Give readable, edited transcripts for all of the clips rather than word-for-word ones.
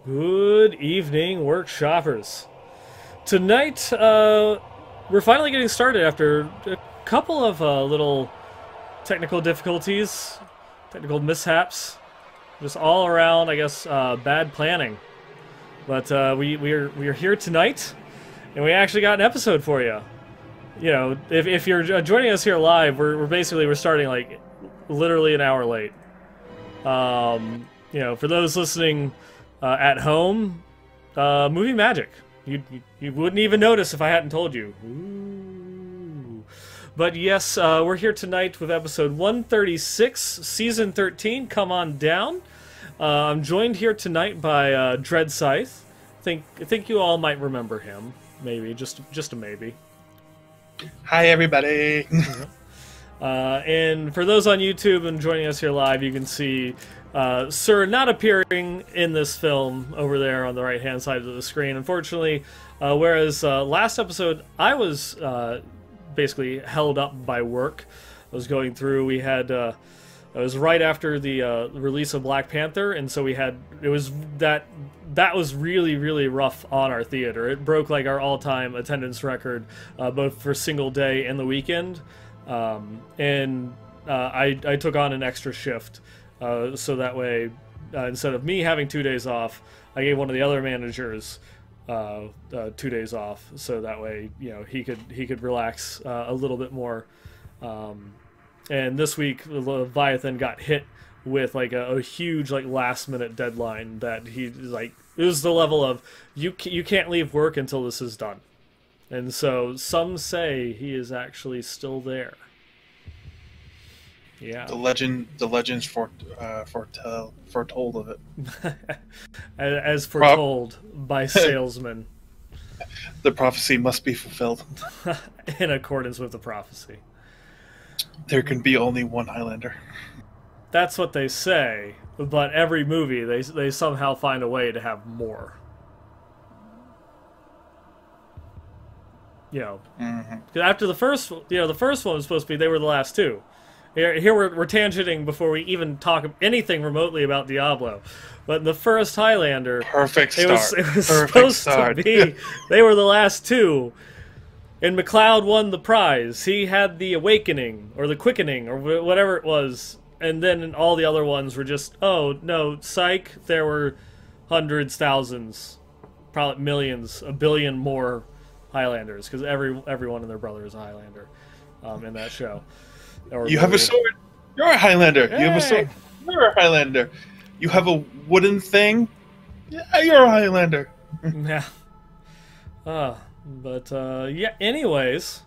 Good evening, workshoppers. Tonight, we're finally getting started after a couple of little technical difficulties, technical mishaps, just all around, I guess, bad planning. But we are here tonight, and we actually got an episode for you. You know, if you're joining us here live, we're starting like literally an hour late. You know, for those listening at home, movie magic. You wouldn't even notice if I hadn't told you. Ooh. But yes, we're here tonight with episode 136, season 13. Come on down. I'm joined here tonight by Dredscythe. I think you all might remember him. Maybe just a maybe. Hi, everybody. And for those on YouTube and joining us here live, you can see Sir not appearing in this film over there on the right-hand side of the screen, unfortunately. Whereas last episode, I was basically held up by work. I was going through. We had it was right after the release of Black Panther, and so that was really rough on our theater. It broke like our all-time attendance record, both for single day and the weekend. And I took on an extra shift, so that way, instead of me having 2 days off, I gave one of the other managers 2 days off, so that way, you know, he could relax a little bit more. And this week, Leviathan got hit with like a huge like last minute deadline that he like it was the level of you can't leave work until this is done. And so some say he is actually still there. Yeah. The legends foretold of it. As foretold by salesmen. The prophecy must be fulfilled. In accordance with the prophecy. There can be only one Highlander. That's what they say, but every movie they somehow find a way to have more. You know, after the first one was supposed to be they were the last two. Here we're tangenting before we even talk anything remotely about Diablo. But in the first Highlander, perfect start. It was supposed to be they were the last two, and MacLeod won the prize. He had the awakening or the quickening or whatever it was, and then all the other ones were just no, psych. There were hundreds, thousands, probably millions, a billion more Highlanders, because everyone and their brother is a Highlander in that show. You have a sword, you're a Highlander. Hey. You have a sword, you're a Highlander. You have a wooden thing, yeah, you're a Highlander. Yeah. Yeah, anyways,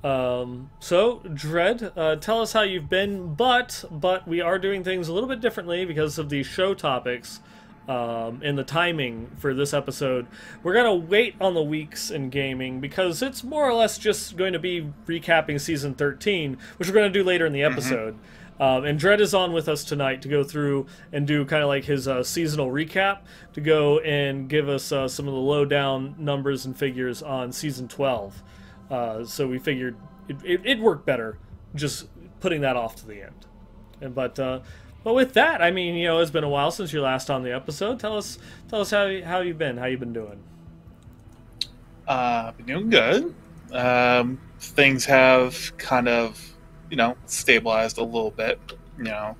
so Dred, tell us how you've been, but we are doing things a little bit differently because of the show topics. In the timing for this episode, we're gonna wait on the weeks in gaming because it's more or less just going to be recapping season 13, which we're gonna do later in the episode. And Dred is on with us tonight to go through and do kind of like his seasonal recap, to go and give us some of the lowdown numbers and figures on season 12. So we figured it'd work better just putting that off to the end. But with that, I mean, you know, it's been a while since you last on the episode. Tell us how you've been. How you been doing? Been doing good. Things have kind of, you know, stabilized a little bit, you know,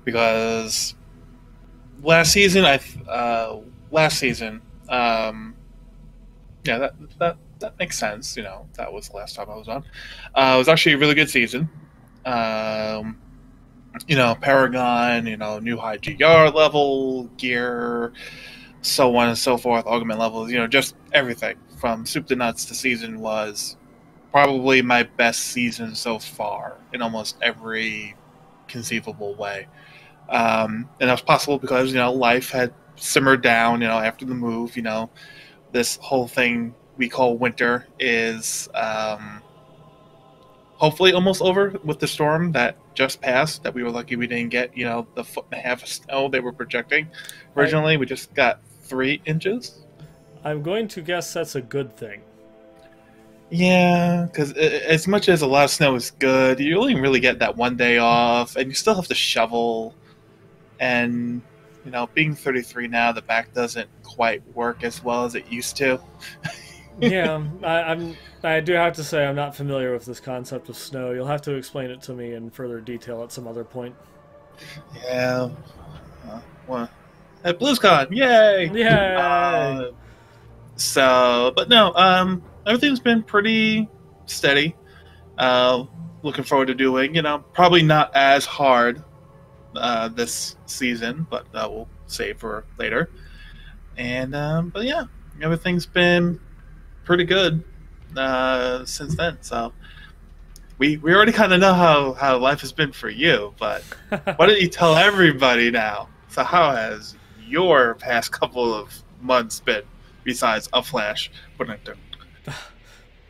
because last season, yeah, that makes sense. You know, that was the last time I was on. It was actually a really good season. You know, Paragon, you know, new high GR level, gear, so on and so forth, augment levels, you know, just everything from soup to nuts. The season was probably my best season so far in almost every conceivable way. And that was possible because, you know, life had simmered down, you know, after the move. You know, this whole thing we call winter is hopefully almost over with the storm that just passed, that we were lucky we didn't get, you know, the 1.5 feet of snow they were projecting originally. We just got 3 inches. I'm going to guess that's a good thing. Yeah, because as much as a lot of snow is good, you only really get that one day off, and you still have to shovel. And being 33 now, the back doesn't quite work as well as it used to. Yeah, I do have to say I'm not familiar with this concept of snow. You'll have to explain it to me in further detail at some other point. Yeah. Well, at BlizzCon, yay! Yay! But no, everything's been pretty steady. Looking forward to doing, probably not as hard this season, but we'll save for later. And but yeah, everything's been pretty good since then. So we already kind of know how life has been for you, but why don't you tell everybody now? So how has your past couple of months been, besides a flash?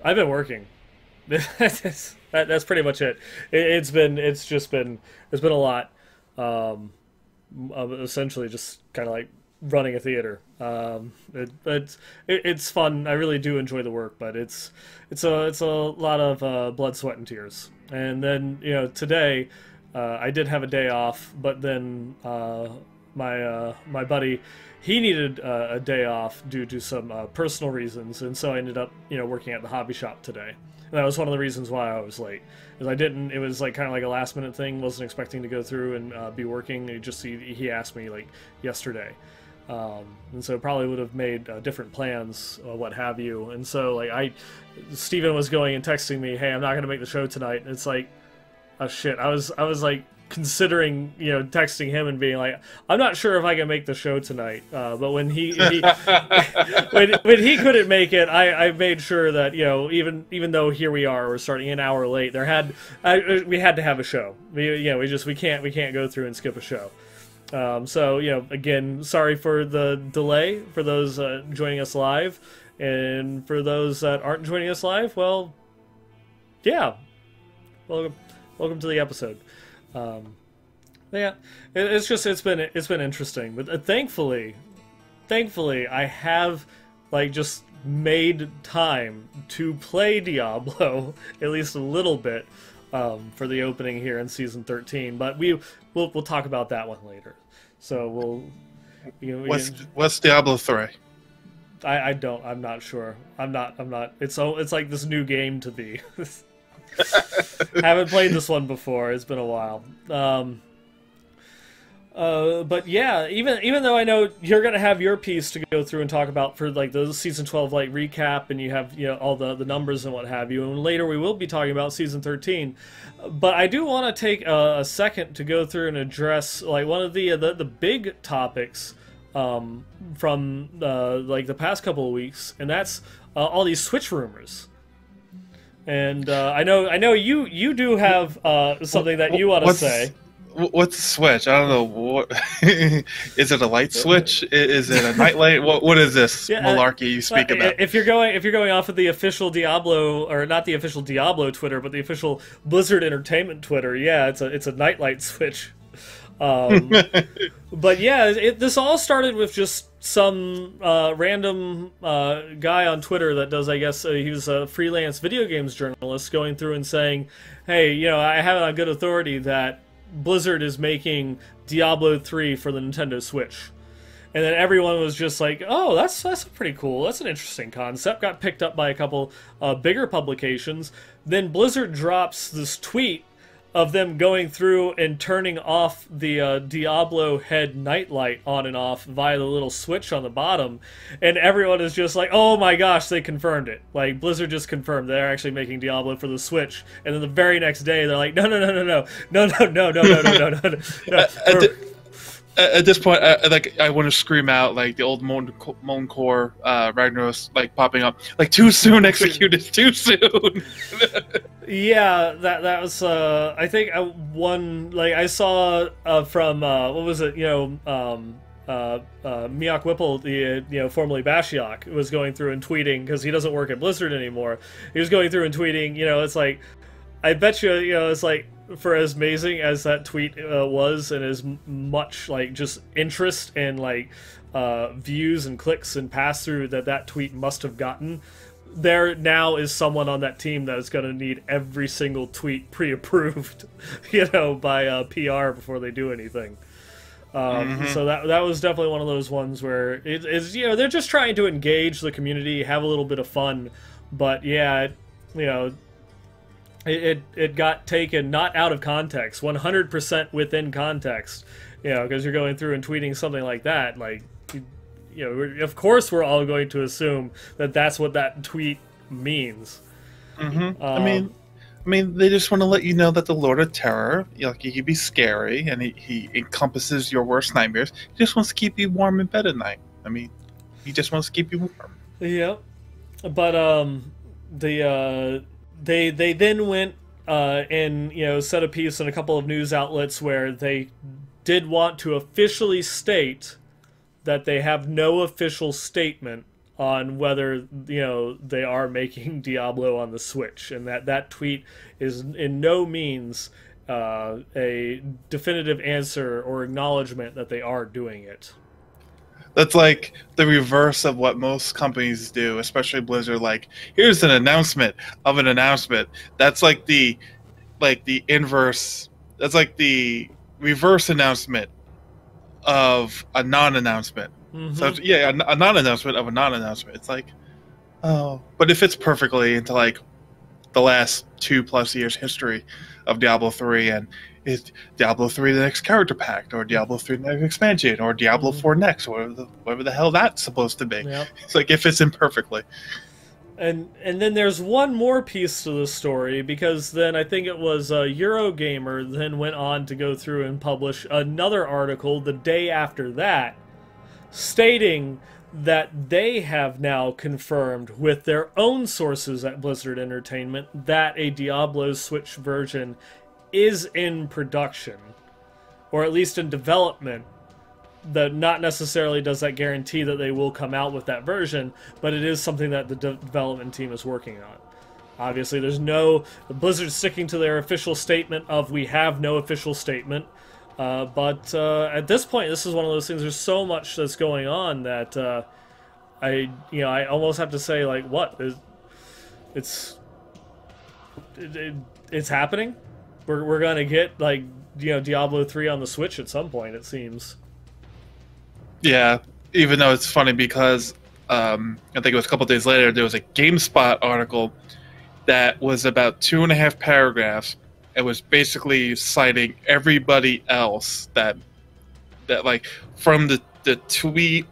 I've been working. That's pretty much it. It's been a lot. Essentially just kind of like running a theater. It's fun. I really do enjoy the work, but it's a lot of blood, sweat, and tears. And then today I did have a day off, but then my buddy, he needed a day off due to some personal reasons, and so I ended up working at the hobby shop today. And that was one of the reasons why I was late. Because it was like kind of like a last minute thing. Wasn't expecting to go through and be working. He asked me like yesterday. And so probably would have made different plans, what have you. And so Steven was going and texting me, hey, I'm not going to make the show tonight. And it's like, oh shit. I was like considering, texting him and being like, I'm not sure if I can make the show tonight. But when he when he couldn't make it, I made sure that, even though here we are, we're starting an hour late, we had to have a show. We can't go through and skip a show. So, again, sorry for the delay for those joining us live, and for those that aren't joining us live, well, yeah, welcome to the episode. Yeah, it's been interesting, but thankfully I have just made time to play Diablo at least a little bit for the opening here in season 13, but we'll talk about that one later. So what's Diablo 3? I'm not sure. I'm not. It's like this new game to me. Haven't played this one before. It's been a while. But yeah, even though I know you're gonna have your piece to go through and talk about for the season 12 recap, and you have all the numbers and what have you, and later we will be talking about season 13. But I do want to take a second to go through and address one of the big topics from the past couple of weeks, and that's all these Switch rumors. And I know you do have something that you want to say. What's the Switch? I don't know. What is it? A light switch? Is it a nightlight? What is this malarkey you speak about? If you're going off of the official Diablo, or not the official Diablo Twitter, but the official Blizzard Entertainment Twitter, yeah, it's a nightlight switch. But yeah, this all started with just some random guy on Twitter that does, I guess, he was a freelance video games journalist, going through and saying, hey, I have it on good authority that Blizzard is making Diablo 3 for the Nintendo Switch. And then everyone was just like, oh, that's pretty cool. That's an interesting concept. Got picked up by a couple bigger publications. Then Blizzard drops this tweet of them going through and turning off the Diablo head nightlight on and off via the little switch on the bottom, and everyone is just like, oh my gosh, they confirmed it. Blizzard just confirmed they're actually making Diablo for the Switch, and then the very next day they're like, no. At this point, I want to scream out the old Moancore Ragnaros popping up, too soon executed, too soon. Yeah, that was I think I saw from what was it, Miak Whipple, the formerly Bashiok, was going through and tweeting, because he doesn't work at Blizzard anymore. He was going through and tweeting, it's like, I bet you, it's like, for as amazing as that tweet was, and as much just interest and views and clicks and pass through that tweet must have gotten, there now is someone on that team that is going to need every single tweet pre-approved, by PR before they do anything. So that was definitely one of those ones where it's they're just trying to engage the community, have a little bit of fun, but yeah, it got taken not out of context, 100% within context, because you're going through and tweeting something like that, like of course we're all going to assume that that's what that tweet means. I mean, they just want to let you know that the Lord of Terror, he can be scary, and he encompasses your worst nightmares. He just wants to keep you warm in bed at night. I mean, he just wants to keep you warm. Yeah, but they then went and said a piece in a couple of news outlets where they did want to officially state that they have no official statement on whether they are making Diablo on the Switch, and that tweet is in no means a definitive answer or acknowledgement that they are doing it. That's like the reverse of what most companies do, especially Blizzard. Like, here's an announcement of an announcement. That's like the inverse. That's like the reverse announcement of a non-announcement. So yeah, a non-announcement of a non-announcement. It's like, oh, but it fits perfectly into like the last 2+ years history of Diablo 3, and is Diablo 3 the next character pack, or Diablo 3 the next expansion, or Diablo 4 next, or whatever the hell that's supposed to be. Yep. It's like, it fits in perfectly. And then there's one more piece to the story, because then I think it was Eurogamer then went on to go through and publish another article the day after that, stating that they have now confirmed with their own sources at Blizzard Entertainment that a Diablo Switch version is in production, or at least in development. That not necessarily does that guarantee that they will come out with that version, but it is something that the development team is working on. Obviously, Blizzard's sticking to their official statement of we have no official statement. But at this point, this is one of those things. There's so much that's going on that I almost have to say, like, what? It's happening. We're gonna get like Diablo 3 on the Switch at some point, it seems. Yeah, even though it's funny because I think it was a couple days later, there was a GameSpot article that was about 2.5 paragraphs. It was basically citing everybody else that like, from the tweet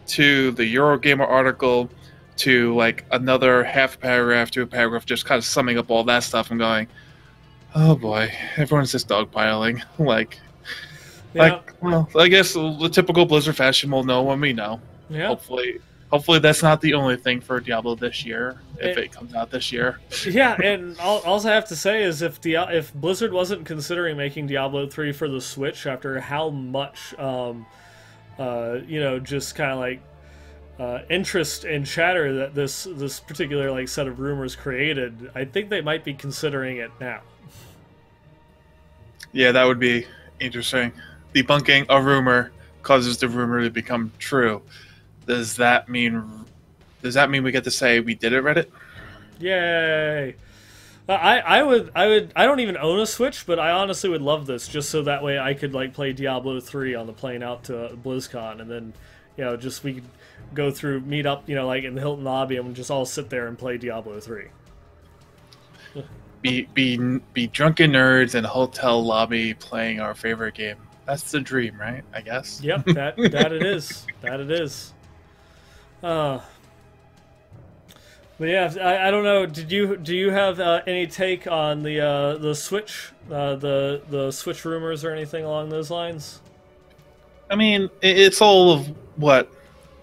to the Eurogamer article to like another half paragraph to a paragraph, just kind of summing up all that stuff and going, oh boy, everyone's just dogpiling. Well, I guess the typical Blizzard fashion, will know when we know. Yeah. Hopefully that's not the only thing for Diablo this year, if it comes out this year. Yeah, and all I have to say is if Blizzard wasn't considering making Diablo 3 for the Switch after how much, just kind of like interest and chatter that this particular like set of rumors created, I think they might be considering it now. Yeah, that would be interesting. Debunking a rumor causes the rumor to become true. Does that mean we get to say we did it, Reddit? Yay! I don't even own a Switch, but I honestly would love this, just so that way I could like play Diablo 3 on the plane out to BlizzCon, and then just we could go through, meet up, like in the Hilton lobby, and just all sit there and play Diablo 3. Be drunken nerds in a hotel lobby playing our favorite game. That's the dream, right? I guess. Yep, that it is. That it is. But yeah, I don't know. Do you have any take on the Switch, the Switch rumors or anything along those lines? I mean, it's all of what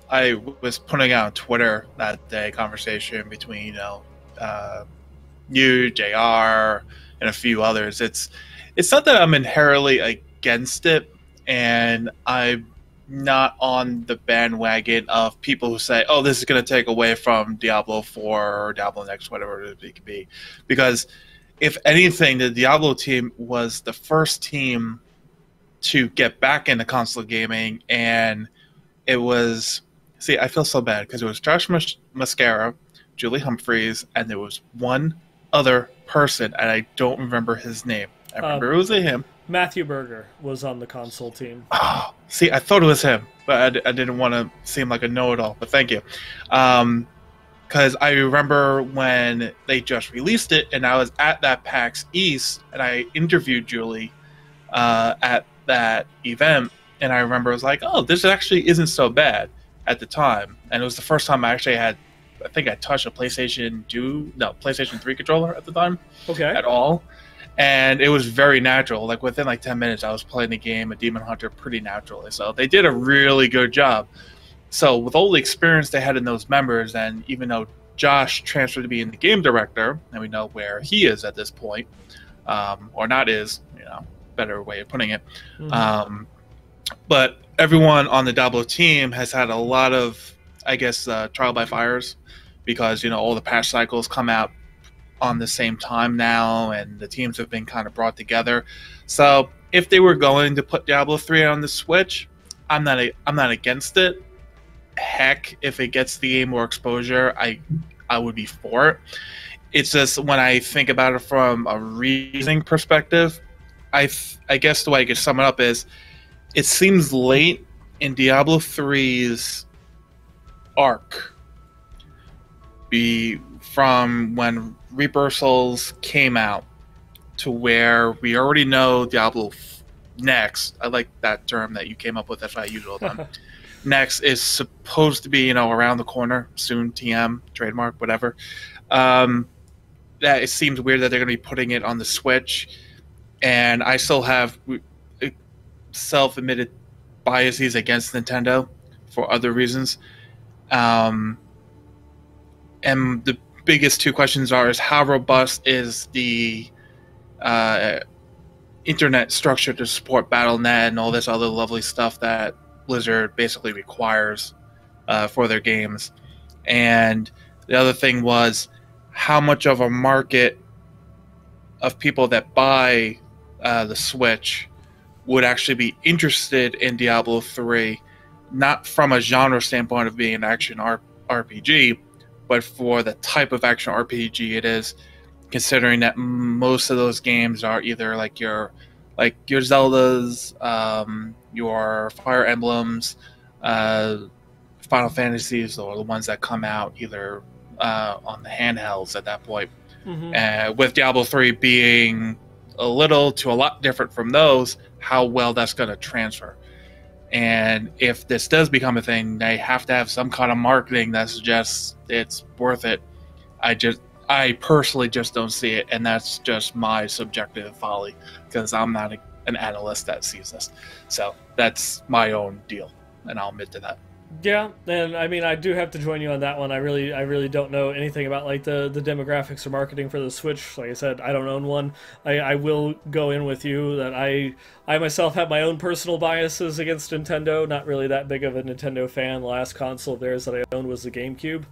I was putting out on Twitter that day. Conversation between you, JR, and a few others. It's not that I'm inherently against it, and I'm not on the bandwagon of people who say, oh, this is going to take away from Diablo 4 or Diablo Next, whatever it could be. Because if anything, the Diablo team was the first team to get back into console gaming, and it was... See, I feel so bad because it was Josh Mascara, Julie Humphreys, and there was one other person, and I don't remember his name. I remember it was him. Matthew Berger was on the console team. Oh, see, I thought it was him, but I didn't want to seem like a know-it-all. But thank you, because I remember when they just released it, and I was at that PAX East, and I interviewed Julie at that event, and I remember I was like, "Oh, this actually isn't so bad" at the time, and it was the first time I actually had, I think I touched a PlayStation 3 controller at the time, Okay. at all. And it was very natural. Like within like 10 minutes, I was playing the game, a Demon Hunter, pretty naturally. So they did a really good job. So with all the experience they had in those members, and even though Josh transferred to being the game director, and we know where he is at this point, or not is, better way of putting it. Mm-hmm. But everyone on the Diablo team has had a lot of, I guess, trial by fires, because all the patch cycles come out on the same time now, and the teams have been kind of brought together. So if they were going to put Diablo 3 on the Switch, I'm not against it. Heck, if it gets the game more exposure, I would be for it. It's just when I think about it from a reasoning perspective, I guess the way I could sum it up is, it seems late in Diablo 3's arc, from when Reaper Souls came out to where we already know Diablo next. I like that term that you came up with. That's why I use it all the time. Next is supposed to be, around the corner soon. TM, trademark, whatever. That it seems weird that they're going to be putting it on the Switch, and I still have self-admitted biases against Nintendo for other reasons. And the biggest two questions is how robust is the internet structure to support Battle.net and all this other lovely stuff that Blizzard basically requires for their games. And the other thing was, how much of a market of people that buy the Switch would actually be interested in Diablo 3, not from a genre standpoint of being an action RPG, but for the type of action RPG it is, considering that most of those games are either like your Zeldas, your Fire Emblems, Final Fantasies, or the ones that come out either on the handhelds at that point. Mm-hmm. With Diablo 3 being a little to a lot different from those, how well that's going to transfer. And if this does become a thing, they have to have some kind of marketing that suggests it's worth it. I personally just don't see it, and that's just my subjective folly, because I'm not an analyst that sees this. So that's my own deal, and I'll admit to that. Yeah, and I mean, I do have to join you on that one. I really don't know anything about like the demographics or marketing for the Switch. Like I said, I don't own one. I will go in with you that I myself have my own personal biases against Nintendo. Not really that big of a Nintendo fan. The last console of theirs that I owned was the GameCube.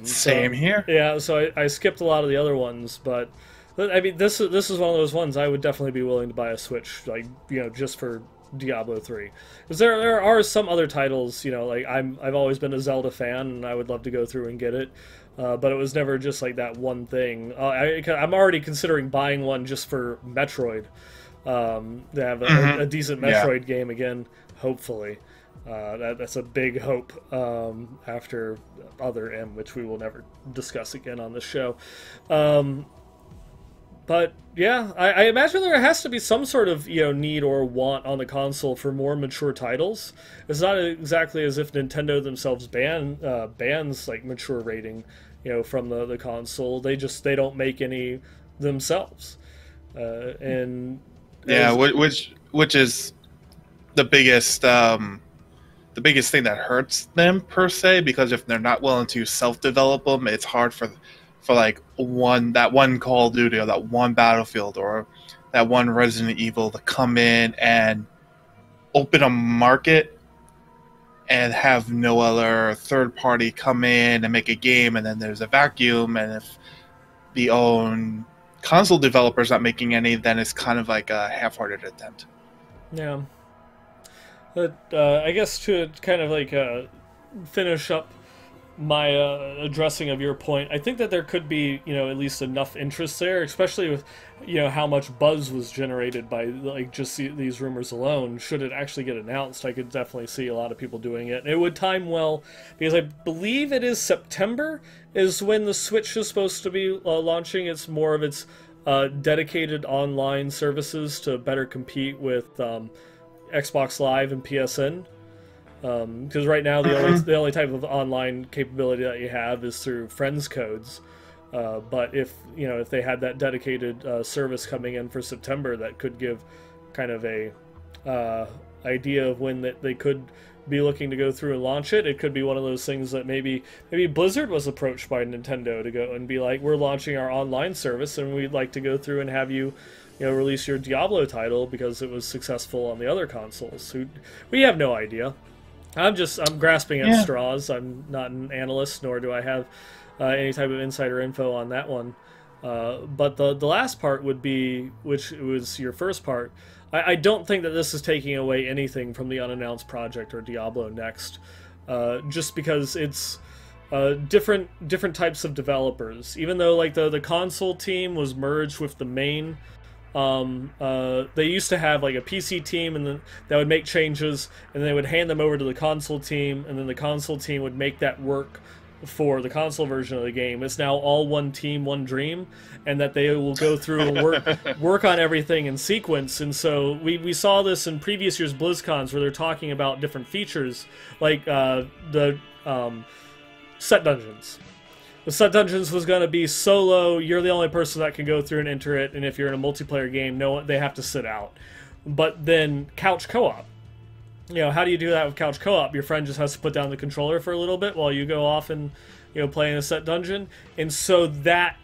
Same here. Yeah, so I skipped a lot of the other ones, but I mean, this is one of those ones I would definitely be willing to buy a Switch, like just for Diablo 3, because there are some other titles, like I've always been a Zelda fan, and I would love to go through and get it, but it was never just like that one thing. I'm already considering buying one just for Metroid, to have a decent Metroid game again, hopefully. That's a big hope, after Other M, which we will never discuss again on this show. But yeah, I imagine there has to be some sort of need or want on the console for more mature titles. It's not exactly as if Nintendo themselves bans like mature rating, from the console. They don't make any themselves, and yeah, which is the biggest thing that hurts them per se, because if they're not willing to self-develop them, it's hard for like that one Call of Duty or that one Battlefield or that one Resident Evil to come in and open a market and have no other third party come in and make a game, and then there's a vacuum, and if the own console developer's not making any, then it's kind of like a half-hearted attempt. Yeah. But I guess to kind of like finish up my addressing of your point, I think that there could be, at least enough interest there, especially with, how much buzz was generated by like just these rumors alone. Should it actually get announced, I could definitely see a lot of people doing it. It would time well because I believe it is September is when the Switch is supposed to be launching. It's more of its dedicated online services to better compete with Xbox Live and PSN. Because right now the only type of online capability that you have is through friends codes. But if they had that dedicated service coming in for September, that could give kind of a idea of when that they could be looking to go through and launch it. It could be one of those things that maybe Blizzard was approached by Nintendo to go and be like, we're launching our online service and we'd like to go through and have you release your Diablo title because it was successful on the other consoles. We have no idea. I'm grasping at straws. I'm not an analyst, nor do I have any type of insider info on that one. But the last part would be, which was your first part, I don't think that this is taking away anything from the unannounced project or Diablo Next, just because it's different types of developers. Even though like the console team was merged with the main. They used to have like a PC team, and then that would make changes, and they would hand them over to the console team, and then the console team would make that work for the console version of the game. It's now all one team, one dream, and that they will go through and work on everything in sequence. And so we saw this in previous years' BlizzCons where they're talking about different features, like the set dungeons. The set dungeons was going to be solo. You're the only person that can go through and enter it, and if you're in a multiplayer game, they have to sit out. But then couch co-op. How do you do that with couch co-op? Your friend just has to put down the controller for a little bit while you go off and play in a set dungeon. And so that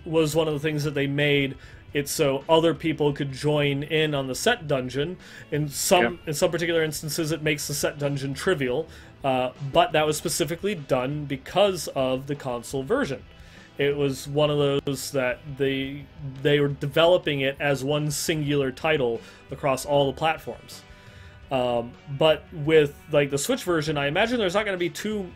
was one of the things that they made it so other people could join in on the set dungeon. In some particular instances, it makes the set dungeon trivial. But that was specifically done because of the console version. It was one of those that they were developing it as one singular title across all the platforms. But with like the Switch version, I imagine there's not going to be too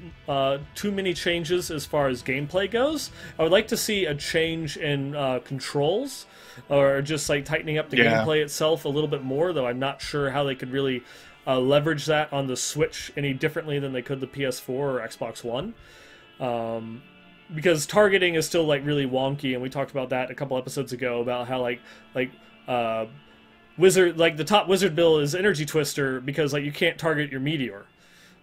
many changes as far as gameplay goes. I would like to see a change in controls, or just like tightening up the gameplay itself a little bit more. Though I'm not sure how they could really leverage that on the Switch any differently than they could the PS4 or Xbox One, because targeting is still like really wonky, and we talked about that a couple episodes ago about how Wizard, like the top Wizard bill is Energy Twister because like you can't target your meteor.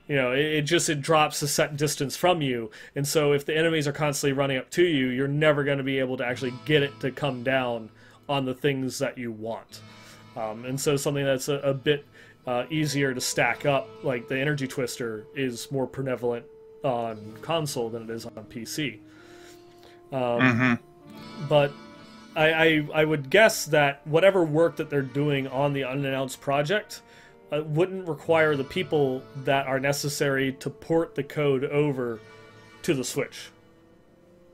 It drops a set distance from you, and so if the enemies are constantly running up to you, you're never going to be able to actually get it to come down on the things that you want. And so something that's a bit easier to stack up, like the Energy Twister, is more prevalent on console than it is on PC. But I would guess that whatever work that they're doing on the unannounced project wouldn't require the people that are necessary to port the code over to the Switch.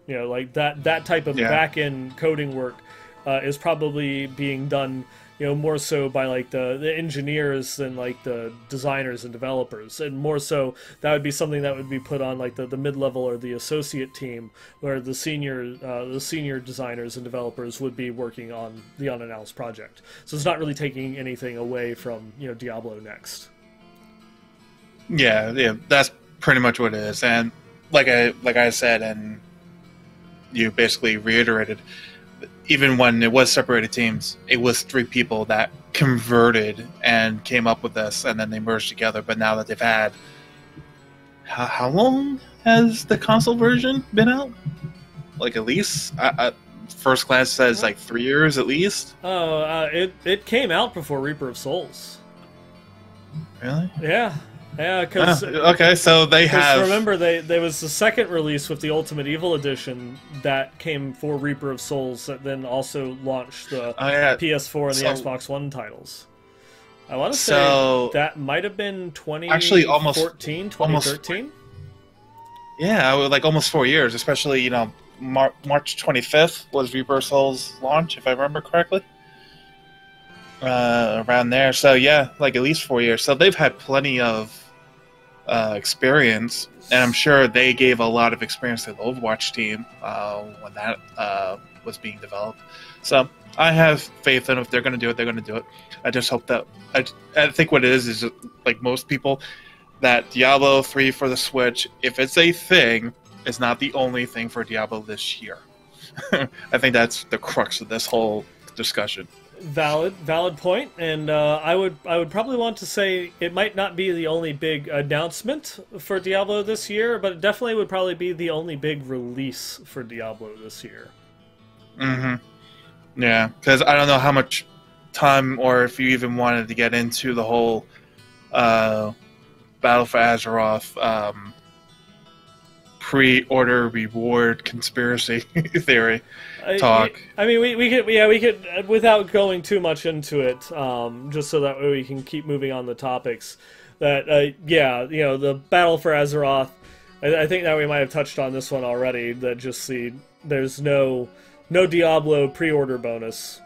Like that type of back-end coding work is probably being done more so by like the engineers than like the designers and developers, and more so that would be something that would be put on like the mid-level or the associate team, where the senior designers and developers would be working on the unannounced project. So it's not really taking anything away from Diablo Next. Yeah, that's pretty much what it is. And like I said, and you basically reiterated, even when it was separated teams, it was 3 people that converted and came up with this, and then they merged together. But now that they've had... How long has the console version been out? Like at least... first glance says like 3 years at least. It came out before Reaper of Souls. Really? Yeah. Yeah, because okay, so they have. Remember, there was the second release with the Ultimate Evil Edition that came for Reaper of Souls that then also launched the PS4 and the Xbox One titles. I want to say that might have been 2013. Yeah, like almost 4 years, especially March 25th was Reaper of Souls launch, if I remember correctly. Around there, so yeah, like at least 4 years. So they've had plenty of experience, and I'm sure they gave a lot of experience to the Overwatch team when that was being developed. So I have faith in if they're going to do it, they're going to do it. I just hope that I think what it is like most people, that Diablo 3 for the Switch, if it's a thing, is not the only thing for Diablo this year. I think that's the crux of this whole discussion. Valid point, and I would probably want to say it might not be the only big announcement for Diablo this year, but it definitely would probably be the only big release for Diablo this year. Mm-hmm. Yeah, because I don't know how much time, or if you even wanted to get into the whole Battle for Azeroth pre-order reward conspiracy theory talk. I mean, we could without going too much into it, just so that way we can keep moving on the topics. That the Battle for Azeroth. I think that we might have touched on this one already. That just there's no Diablo pre-order bonus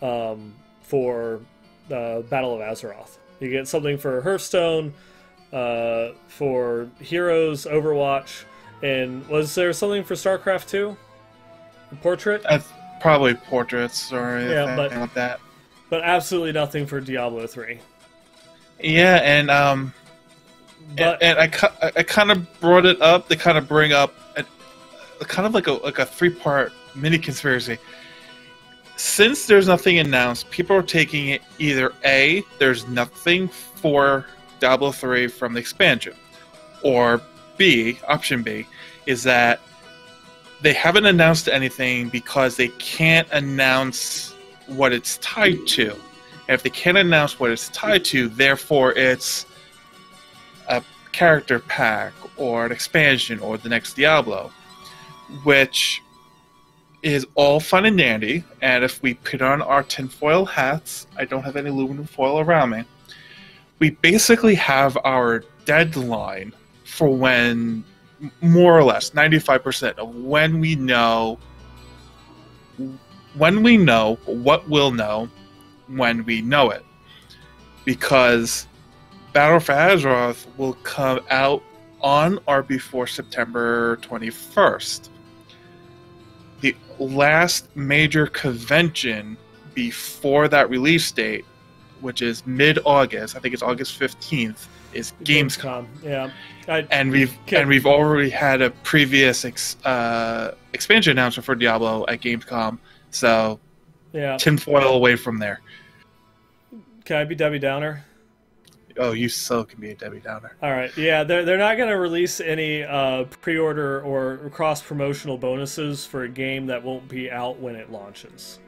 for Battle of Azeroth. You get something for Hearthstone, for Heroes, Overwatch. And was there something for StarCraft 2? Portrait? Probably portraits or anything like that. But absolutely nothing for Diablo 3. Yeah, and I kind of brought it up to kind of bring up kind of like a 3-part mini conspiracy. Since there's nothing announced, people are taking it either A, there's nothing for Diablo 3 from the expansion, or B, option B, is that they haven't announced anything because they can't announce what it's tied to. And if they can't announce what it's tied to, therefore it's a character pack or an expansion or the next Diablo, which is all fun and dandy. And if we put on our tinfoil hats, I don't have any aluminum foil around me, we basically have our deadline for when, more or less, 95% of when we know what we'll know when we know it. Because Battle for Azeroth will come out on or before September 21st. The last major convention before that release date, which is mid-August, I think it's August 15th, is Gamescom. Yeah. And we've already had a previous expansion announcement for Diablo at Gamescom, so tinfoil away from there. Can I be Debbie Downer? Oh, you so can be a Debbie Downer. All right, yeah, they're not going to release any pre-order or cross-promotional bonuses for a game that won't be out when it launches.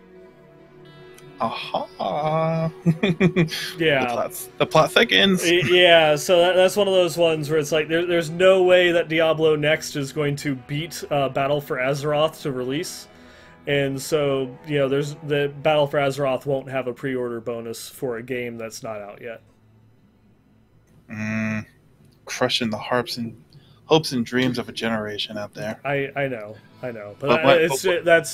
Aha! Yeah, the plot thickens. Yeah, so that's one of those ones where it's like there's no way that Diablo Next is going to beat Battle for Azeroth to release, and so there's the Battle for Azeroth won't have a pre-order bonus for a game that's not out yet. Crushing the hopes and dreams of a generation out there. I know, but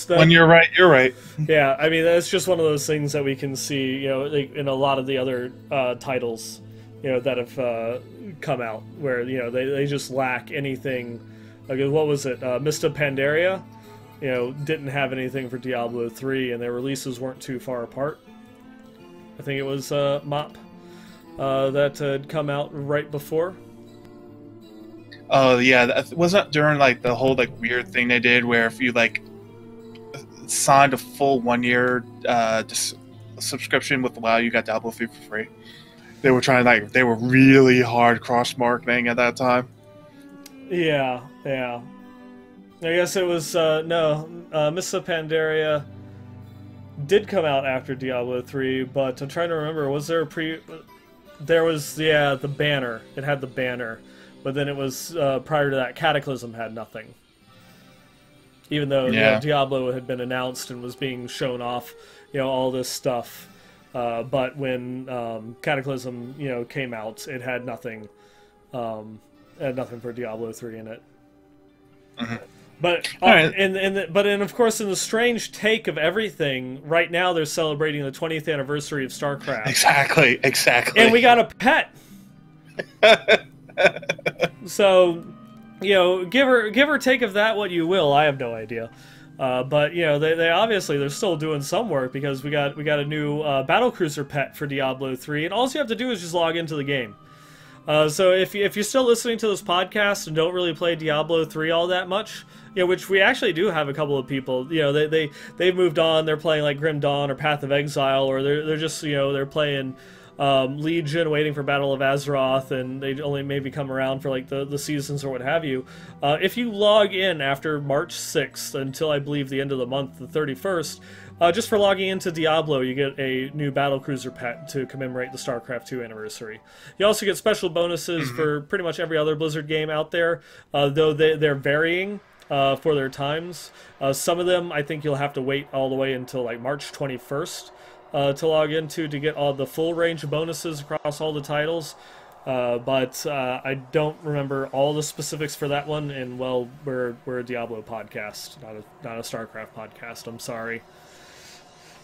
when you're right, you're right. Yeah, I mean that's just one of those things that we can see, in a lot of the other titles, that have come out where they just lack anything. Like what was it? Mista Pandaria, didn't have anything for Diablo 3, and their releases weren't too far apart. I think it was MOP that had come out right before. Oh yeah, that wasn't during the whole weird thing they did where if you signed a full 1-year subscription with WoW, you got Diablo 3 for free. They were trying they were really hard cross marketing at that time. Yeah. I guess it was Mista Pandaria did come out after Diablo 3, but I'm trying to remember, was there a there was the banner. It had the banner. But then it was prior to that, Cataclysm had nothing. Even though Diablo had been announced and was being shown off, all this stuff. But when Cataclysm, came out, it had nothing. Had nothing for Diablo 3 in it. Mm-hmm. But and of course, in the strange take of everything, right now they're celebrating the 20th anniversary of StarCraft. Exactly. And we got a pet. So, give or take of that what you will. I have no idea. But they obviously they're still doing some work, because we got a new battlecruiser pet for Diablo 3, and all you have to do is just log into the game. So if you're still listening to this podcast and don't really play Diablo 3 all that much, which we actually do have a couple of people, they've moved on. They're playing like Grim Dawn or Path of Exile, or they're just they're playing Legion, waiting for Battle of Azeroth, and they only maybe come around for like the seasons or what have you. If you log in after March 6th until I believe the end of the month, the 31st, just for logging into Diablo, you get a new battlecruiser pet to commemorate the StarCraft 2 anniversary. You also get special bonuses for pretty much every other Blizzard game out there, though they're varying for their times. Some of them, I think you'll have to wait all the way until like March 21st to log into to get all the full range of bonuses across all the titles. But I don't remember all the specifics for that one, and well, we're a Diablo podcast, not a StarCraft podcast. I'm sorry.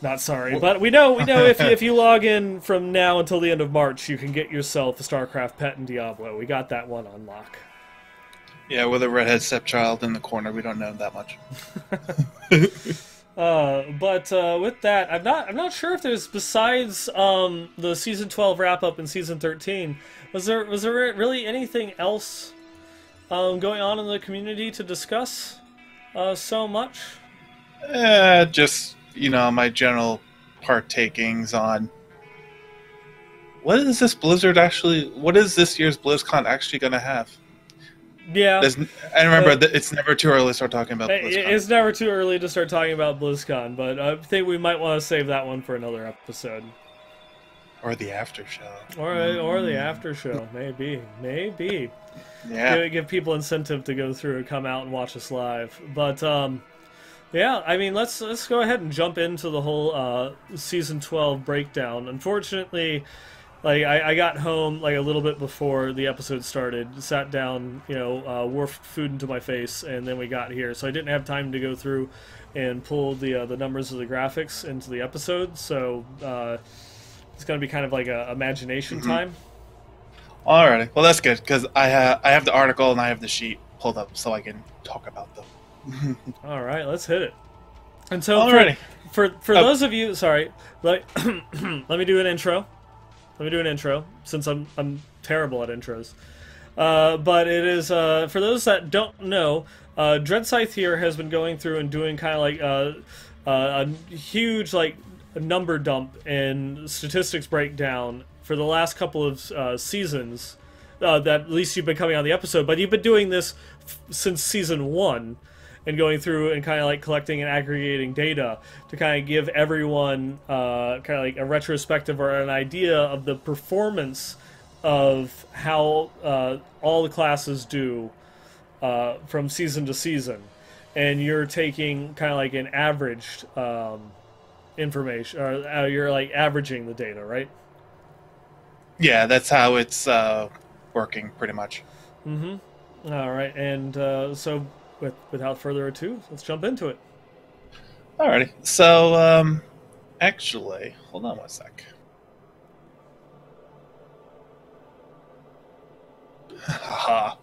Not sorry, but we know if you log in from now until the end of March, you can get yourself a StarCraft pet in Diablo. We got that one on lock. Yeah, with a redhead stepchild in the corner, we don't know that much. But with that, I'm not sure if there's, besides the season 12 wrap up and season 13, was there really anything else going on in the community to discuss so much? Just my general partakings on what is this year's BlizzCon actually going to have? Yeah. And remember, it's never too early to start talking about BlizzCon. It's never too early to start talking about BlizzCon, but I think we might want to save that one for another episode. Or the after show. Or the after show. Maybe. Yeah. Give people incentive to go through and come out and watch us live. But, yeah, I mean, let's go ahead and jump into the whole season 12 breakdown. Unfortunately, I got home like a little bit before the episode started, sat down, warfed food into my face, and then we got here. So I didn't have time to go through and pull the numbers of the graphics into the episode. So it's going to be kind of like a imagination time. Alrighty, well that's good, because I have the article and I have the sheet pulled up so I can talk about them. All right, let's hit it. And so, for those of you, sorry, let me do an intro. Since I'm terrible at intros. But it is for those that don't know, Dredscythe here has been going through and doing kind of like a huge like number dump and statistics breakdown for the last couple of seasons. That at least you've been coming on the episode, but you've been doing this since season 1. And going through and kind of like collecting and aggregating data to kind of give everyone kind of like a retrospective or an idea of the performance of how all the classes do from season to season. And you're taking kind of like an averaged information, or you're like averaging the data, right? Yeah, that's how it's working pretty much. Mm-hmm. All right, and so... Without further ado, let's jump into it. Alrighty. So, actually, hold on one sec. Haha.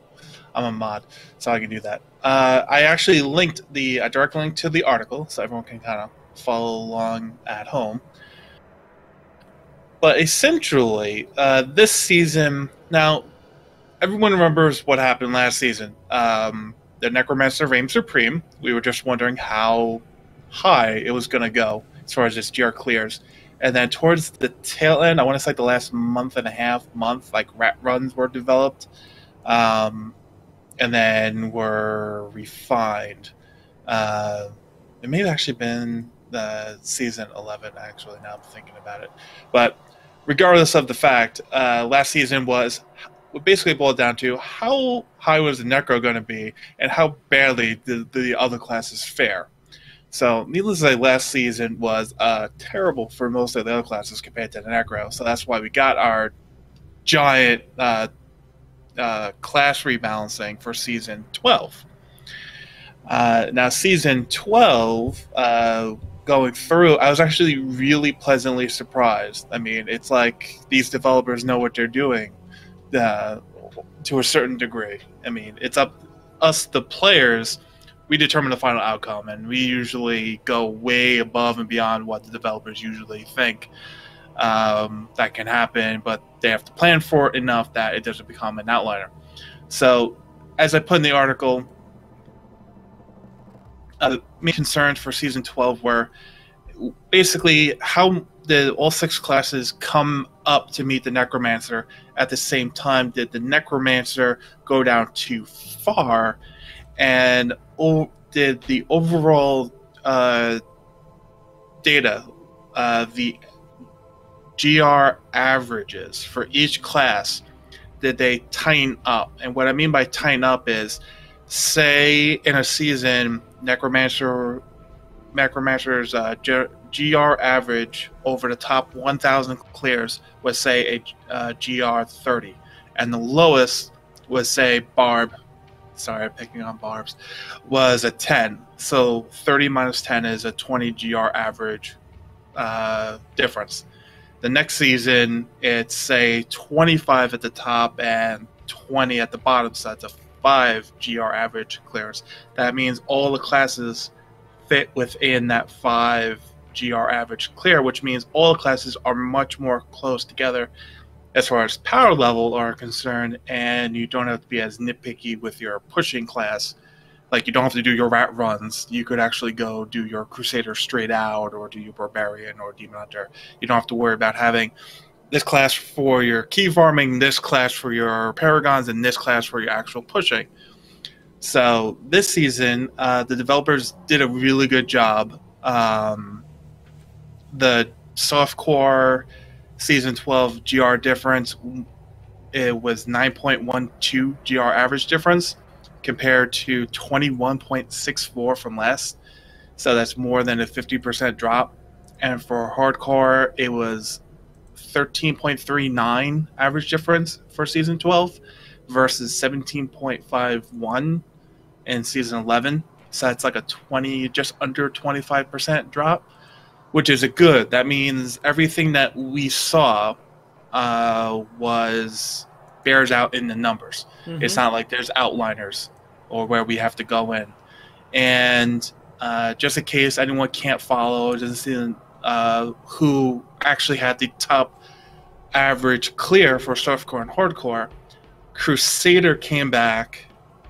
I'm a mod, so I can do that. I actually linked a direct link to the article, so everyone can kind of follow along at home. But essentially, this season, now, everyone remembers what happened last season. The Necromancer reigned supreme. We were just wondering how high it was going to go as far as its GR clears. And then towards the tail end, I want to say the last month, like rat runs were developed. And then were refined. It may have actually been the season 11, actually, now I'm thinking about it. But regardless of the fact, last season was... What basically boiled down to how high was the Necro going to be and how badly did the other classes fare. So, needless to say, last season was terrible for most of the other classes compared to the Necro. So that's why we got our giant class rebalancing for season 12. Now, season 12, going through, I was actually really pleasantly surprised. I mean, it's like these developers know what they're doing. to a certain degree. I mean, it's up us, the players. We determine the final outcome, and we usually go way above and beyond what the developers usually think that can happen, but they have to plan for it enough that it doesn't become an outliner. So, as I put in the article, main concerns for Season 12 were basically how did all 6 classes come up to meet the Necromancer at the same time? Did the Necromancer go down too far? And did the overall data, the GR averages for each class, did they tighten up? And what I mean by tighten up is, say in a season, Necromancer's GR average over the top 1,000 clears was, say, a GR 30. And the lowest was, say, Barb. Sorry, I'm picking on Barbs. Was a 10. So 30 minus 10 is a 20 GR average difference. The next season, it's, say, 25 at the top and 20 at the bottom. So that's a 5 GR average clears. That means all the classes fit within that 5 GR average clear, which means all the classes are much more close together as far as power level are concerned, and you don't have to be as nitpicky with your pushing class. Like, you don't have to do your rat runs. You could actually go do your Crusader straight out, or do your Barbarian or Demon Hunter. You don't have to worry about having this class for your key farming, this class for your Paragons, and this class for your actual pushing. So this season, the developers did a really good job. The softcore Season 12 GR difference, it was 9.12 GR average difference compared to 21.64 from last. So that's more than a 50% drop. And for hardcore, it was 13.39 average difference for Season 12 versus 17.51 in Season 11. So that's like a just under 25% drop, which is a good. That means everything that we saw bears out in the numbers. Mm-hmm. It's not like there's outliners or where we have to go in. And just in case anyone can't follow, doesn't see who actually had the top average clear for softcore and hardcore, Crusader came back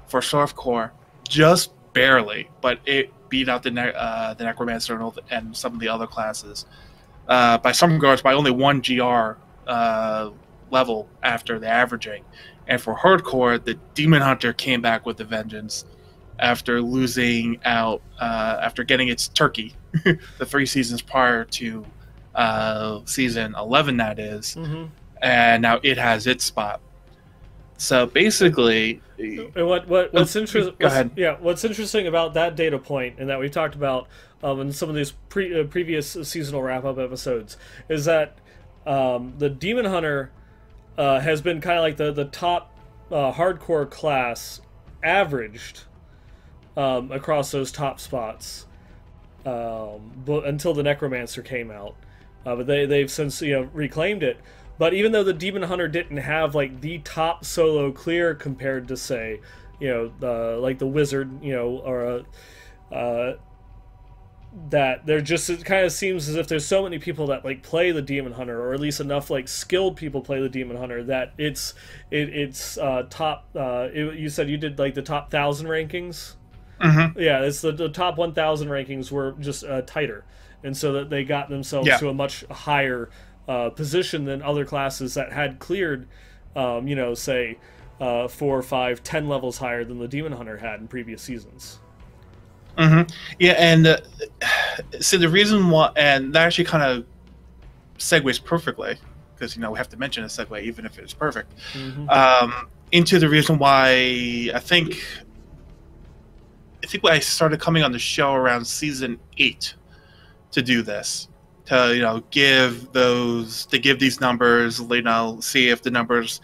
for softcore just barely, but it beat out the Necromancer and some of the other classes by some regards by only 1 GR level after the averaging. And for hardcore, the Demon Hunter came back with a vengeance after losing out, after getting its turkey the 3 seasons prior to Season 11, that is. Mm-hmm. And now it has its spot. So basically, what's interesting? Go ahead. Yeah, what's interesting about that data point, and that we talked about in some of these previous seasonal wrap-up episodes, is that the Demon Hunter has been kind of like the top hardcore class averaged across those top spots, but until the Necromancer came out. But they've since reclaimed it. But even though the Demon Hunter didn't have like the top solo clear compared to, say, like the Wizard, or that there just, it kind of seems as if there's so many people that like play the Demon Hunter, or at least enough like skilled people play the Demon Hunter, that it's top. You said you did like the top 1,000 rankings. Mm-hmm. Yeah, it's the top 1,000 rankings were just tighter, and so that they got themselves to a much higher position than other classes that had cleared, say 4, 5, 10 levels higher than the Demon Hunter had in previous seasons. Mm-hmm. Yeah, and so the reason why, and that actually kind of segues perfectly, because we have to mention a segue even if it's perfect, into the reason why I think I started coming on the show around Season 8 to do this. To give these numbers, see if the numbers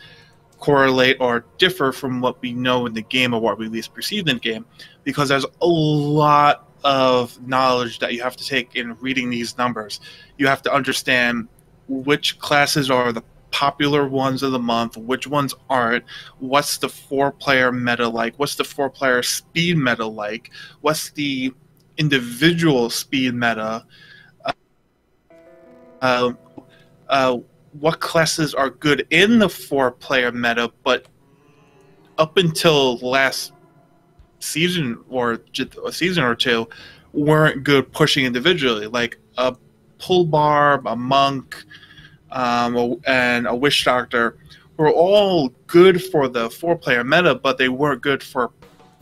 correlate or differ from what we know in the game or what we at least perceive in the game, because there's a lot of knowledge that you have to take in reading these numbers. You have to understand which classes are the popular ones of the month, which ones aren't, what's the 4-player meta like, what's the 4-player speed meta like, what's the individual speed meta, uh, what classes are good in the 4-player meta, but up until last season or a season or two weren't good pushing individually, like a pull barb, a monk, and a witch doctor were all good for the 4-player meta, but they weren't good for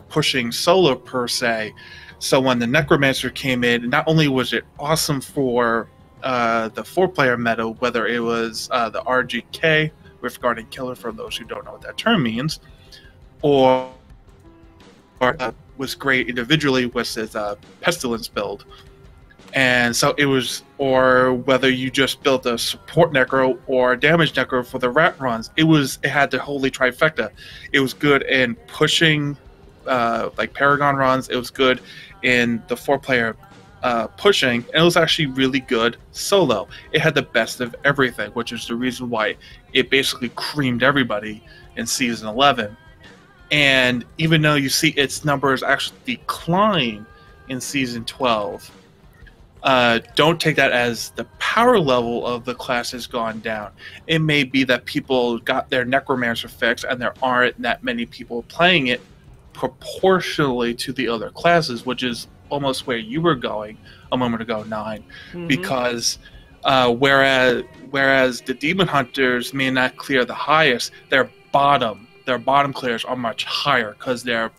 pushing solo per se. So when the necromancer came in, not only was it awesome for the 4-player meta, whether it was the RGK, Rift Guardian Killer for those who don't know what that term means, or was great individually with his Pestilence build. And so it was, or whether you just built a support necro or a damage necro for the rat runs, it had the holy trifecta. It was good in pushing like Paragon runs, it was good in the 4-player pushing, and it was actually really good solo. It had the best of everything, which is the reason why it basically creamed everybody in Season 11. And even though you see its numbers actually decline in Season 12, don't take that as the power level of the class has gone down. It may be that people got their Necromancer fix and there aren't that many people playing it proportionally to the other classes, which is almost where you were going a moment ago, Nine. Mm-hmm. Because whereas the Demon Hunters may not clear the highest, their bottom clears are much higher because their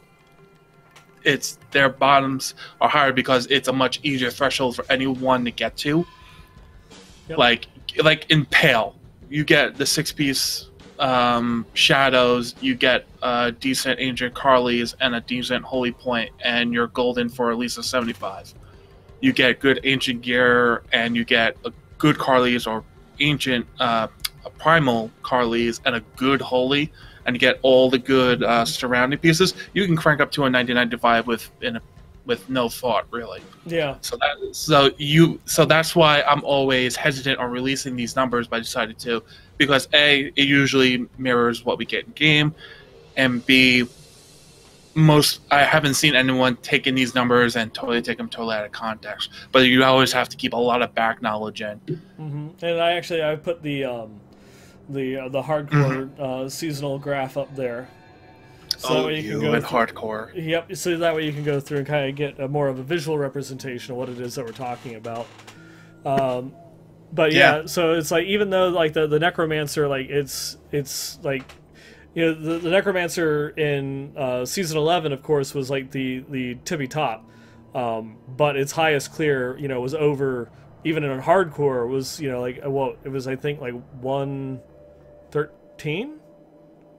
bottoms are higher because it's a much easier threshold for anyone to get to. Yep. Like in Pale, you get the 6-piece shadows, you get a decent Ancient Carlies and a decent Holy Point, and you're golden for at least a 75. You get good Ancient Gear, and you get a good Carlies or Ancient Primal Carlies and a good Holy, and you get all the good surrounding pieces. You can crank up to a 99 with no thought, really. Yeah. So that's why I'm always hesitant on releasing these numbers, but I decided to, because A, it usually mirrors what we get in game, and B, I haven't seen anyone taking these numbers and totally take them totally out of context. But you always have to keep a lot of back knowledge in. Mm-hmm. And I put the hardcore seasonal graph up there. So you can go in hardcore. Yep. So that way you can go through and kind of get more of a visual representation of what it is that we're talking about. But yeah, so it's like, even though like the necromancer, like it's like, you know, the necromancer in season 11, of course, was like the tippy top, but its highest clear, you know, was over, even in hardcore, was, you know, like, well, it was, I think, like 113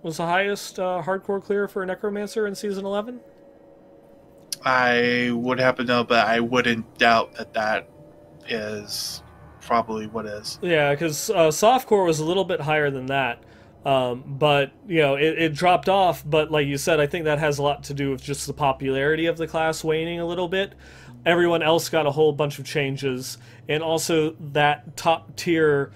was the highest hardcore clear for a necromancer in season 11. I would have to know, but I wouldn't doubt that is probably what is. Yeah, because softcore was a little bit higher than that, but you know, it dropped off. But like you said, I think that has a lot to do with just the popularity of the class waning a little bit. Everyone else got a whole bunch of changes, and also that top tier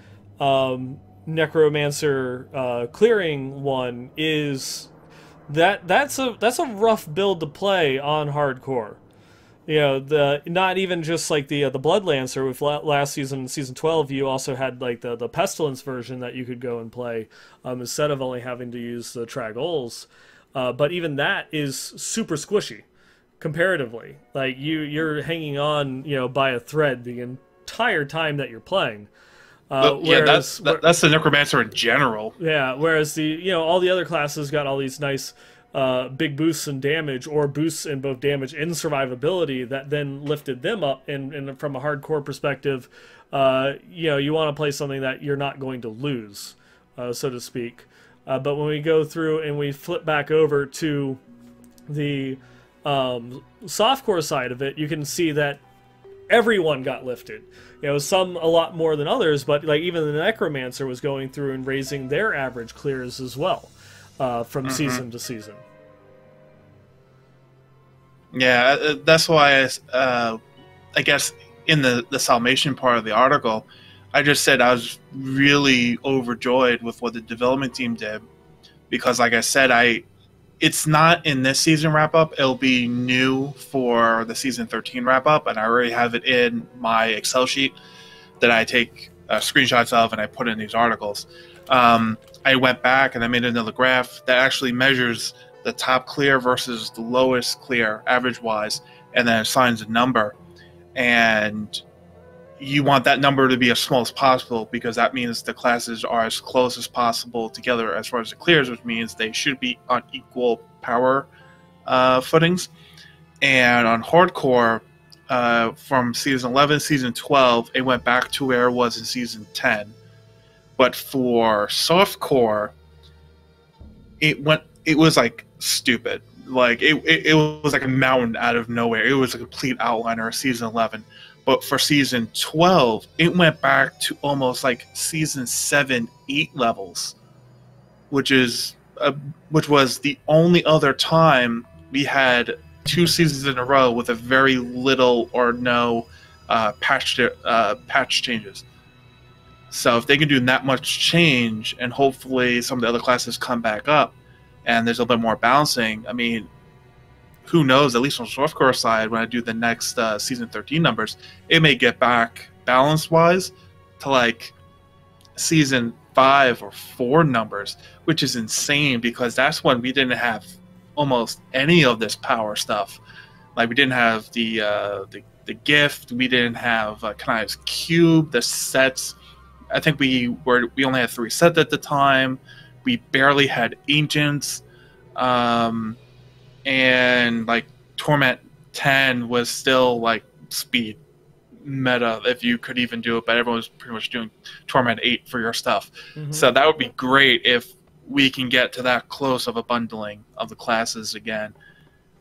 necromancer clearing one is that's a rough build to play on hardcore. You know, not even just like the Bloodlancer with last season, season 12, you also had like the Pestilence version that you could go and play instead of only having to use the Tragols. But even that is super squishy comparatively. Like you're hanging on, you know, by a thread the entire time that you're playing. That's the Necromancer in general. Yeah, whereas all the other classes got all these nice big boosts in damage, or boosts in both damage and survivability, that then lifted them up. And from a hardcore perspective, you want to play something that you're not going to lose, so to speak. But when we go through and we flip back over to the softcore side of it, you can see that everyone got lifted. You know, some a lot more than others, but like even the Necromancer was going through and raising their average clears as well, from season to season. Yeah, that's why I guess in the Salvation part of the article, I just said I was really overjoyed with what the development team did because, like I said, it's not in this season wrap up. It'll be new for the season 13 wrap up, and I already have it in my Excel sheet that I take screenshots of and I put in these articles. I went back and I made another graph that actually measures the top clear versus the lowest clear average wise, and then assigns a number. And you want that number to be as small as possible because that means the classes are as close as possible together as far as the clears, which means they should be on equal power footings. And on hardcore, from season 11, season 12, it went back to where it was in season 10. But for softcore, it was like stupid. Like it was like a mountain out of nowhere. It was a complete outliner of season 11. But for season 12, it went back to almost like season 7, 8 levels, which was the only other time we had 2 seasons in a row with a very little or no patch changes. So if they can do that much change, and hopefully some of the other classes come back up, and there's a little bit more balancing, I mean, who knows, at least on the softcore side, when I do the next season 13 numbers, it may get back balance-wise to like season 5 or 4 numbers, which is insane because that's when we didn't have almost any of this power stuff. Like we didn't have the gift, we didn't have Kanai's cube, the sets. I think we only had 3 sets at the time. We barely had ancients. And like Torment 10 was still like speed meta if you could even do it, but everyone was pretty much doing Torment 8 for your stuff. Mm-hmm. So that would be great if we can get to that close of a bundling of the classes again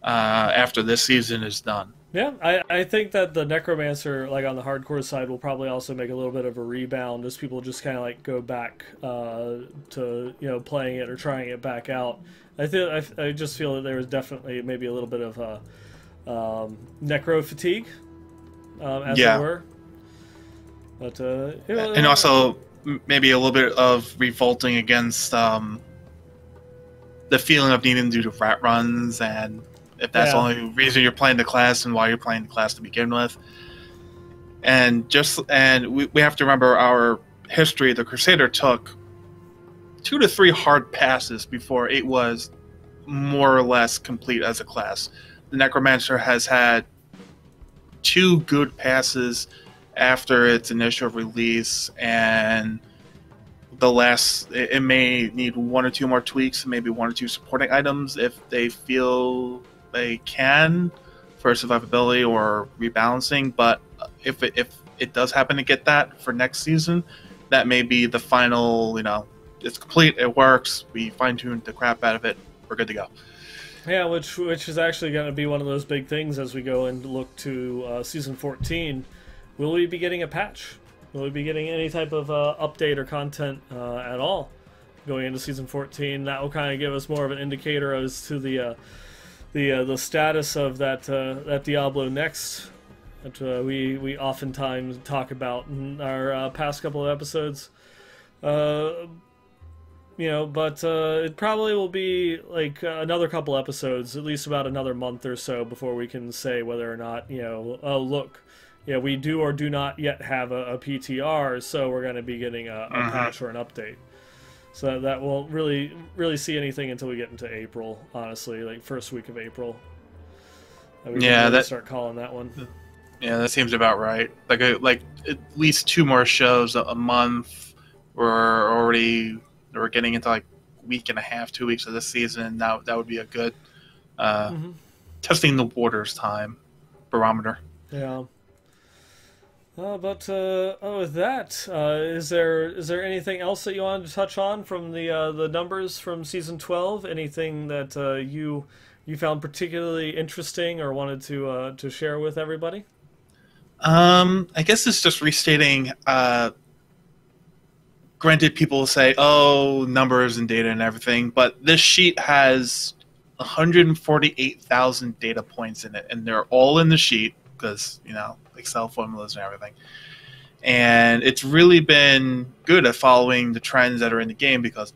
after this season is done. Yeah, I think that the Necromancer, like on the hardcore side, will probably also make a little bit of a rebound as people just kind of like go back to playing it or trying it back out. I just feel that there was definitely maybe a little bit of necro fatigue, as it were. But and also maybe a little bit of revolting against the feeling of needing to do rat runs, and if that's the only reason you're playing the class and why you're playing the class to begin with. And we have to remember our history. The Crusader took 2 to 3 hard passes before it was more or less complete as a class. The Necromancer has had 2 good passes after its initial release, and it may need 1 or 2 more tweaks, maybe 1 or 2 supporting items if they feel they can for survivability or rebalancing. But if it does happen to get that for next season, that may be the final, it's complete, it works, we fine-tuned the crap out of it, we're good to go. Yeah, which is actually going to be one of those big things as we go and look to season 14. Will we be getting a patch? Will we be getting any type of update or content at all going into season 14? That will kind of give us more of an indicator as to the status of that Diablo Next that we oftentimes talk about in our past couple of episodes. But it probably will be like another couple episodes, at least about another month or so, before we can say whether or not, oh look, we do or do not yet have a PTR, so we're going to be getting a patch or an update. So that won't really see anything until we get into April, honestly, like first week of April. We can really start calling that one. Yeah, that seems about right. Like at least 2 more shows a month. We're getting into like week and a half, 2 weeks of the season. That would be a good testing the waters time barometer. Yeah. With that, is there anything else that you wanted to touch on from the numbers from season 12? Anything that you found particularly interesting or wanted to share with everybody? I guess it's just restating. Granted, people say, "Oh, numbers and data and everything," but this sheet has 148,000 data points in it, and they're all in the sheet because Excel formulas and everything. And it's really been good at following the trends that are in the game because,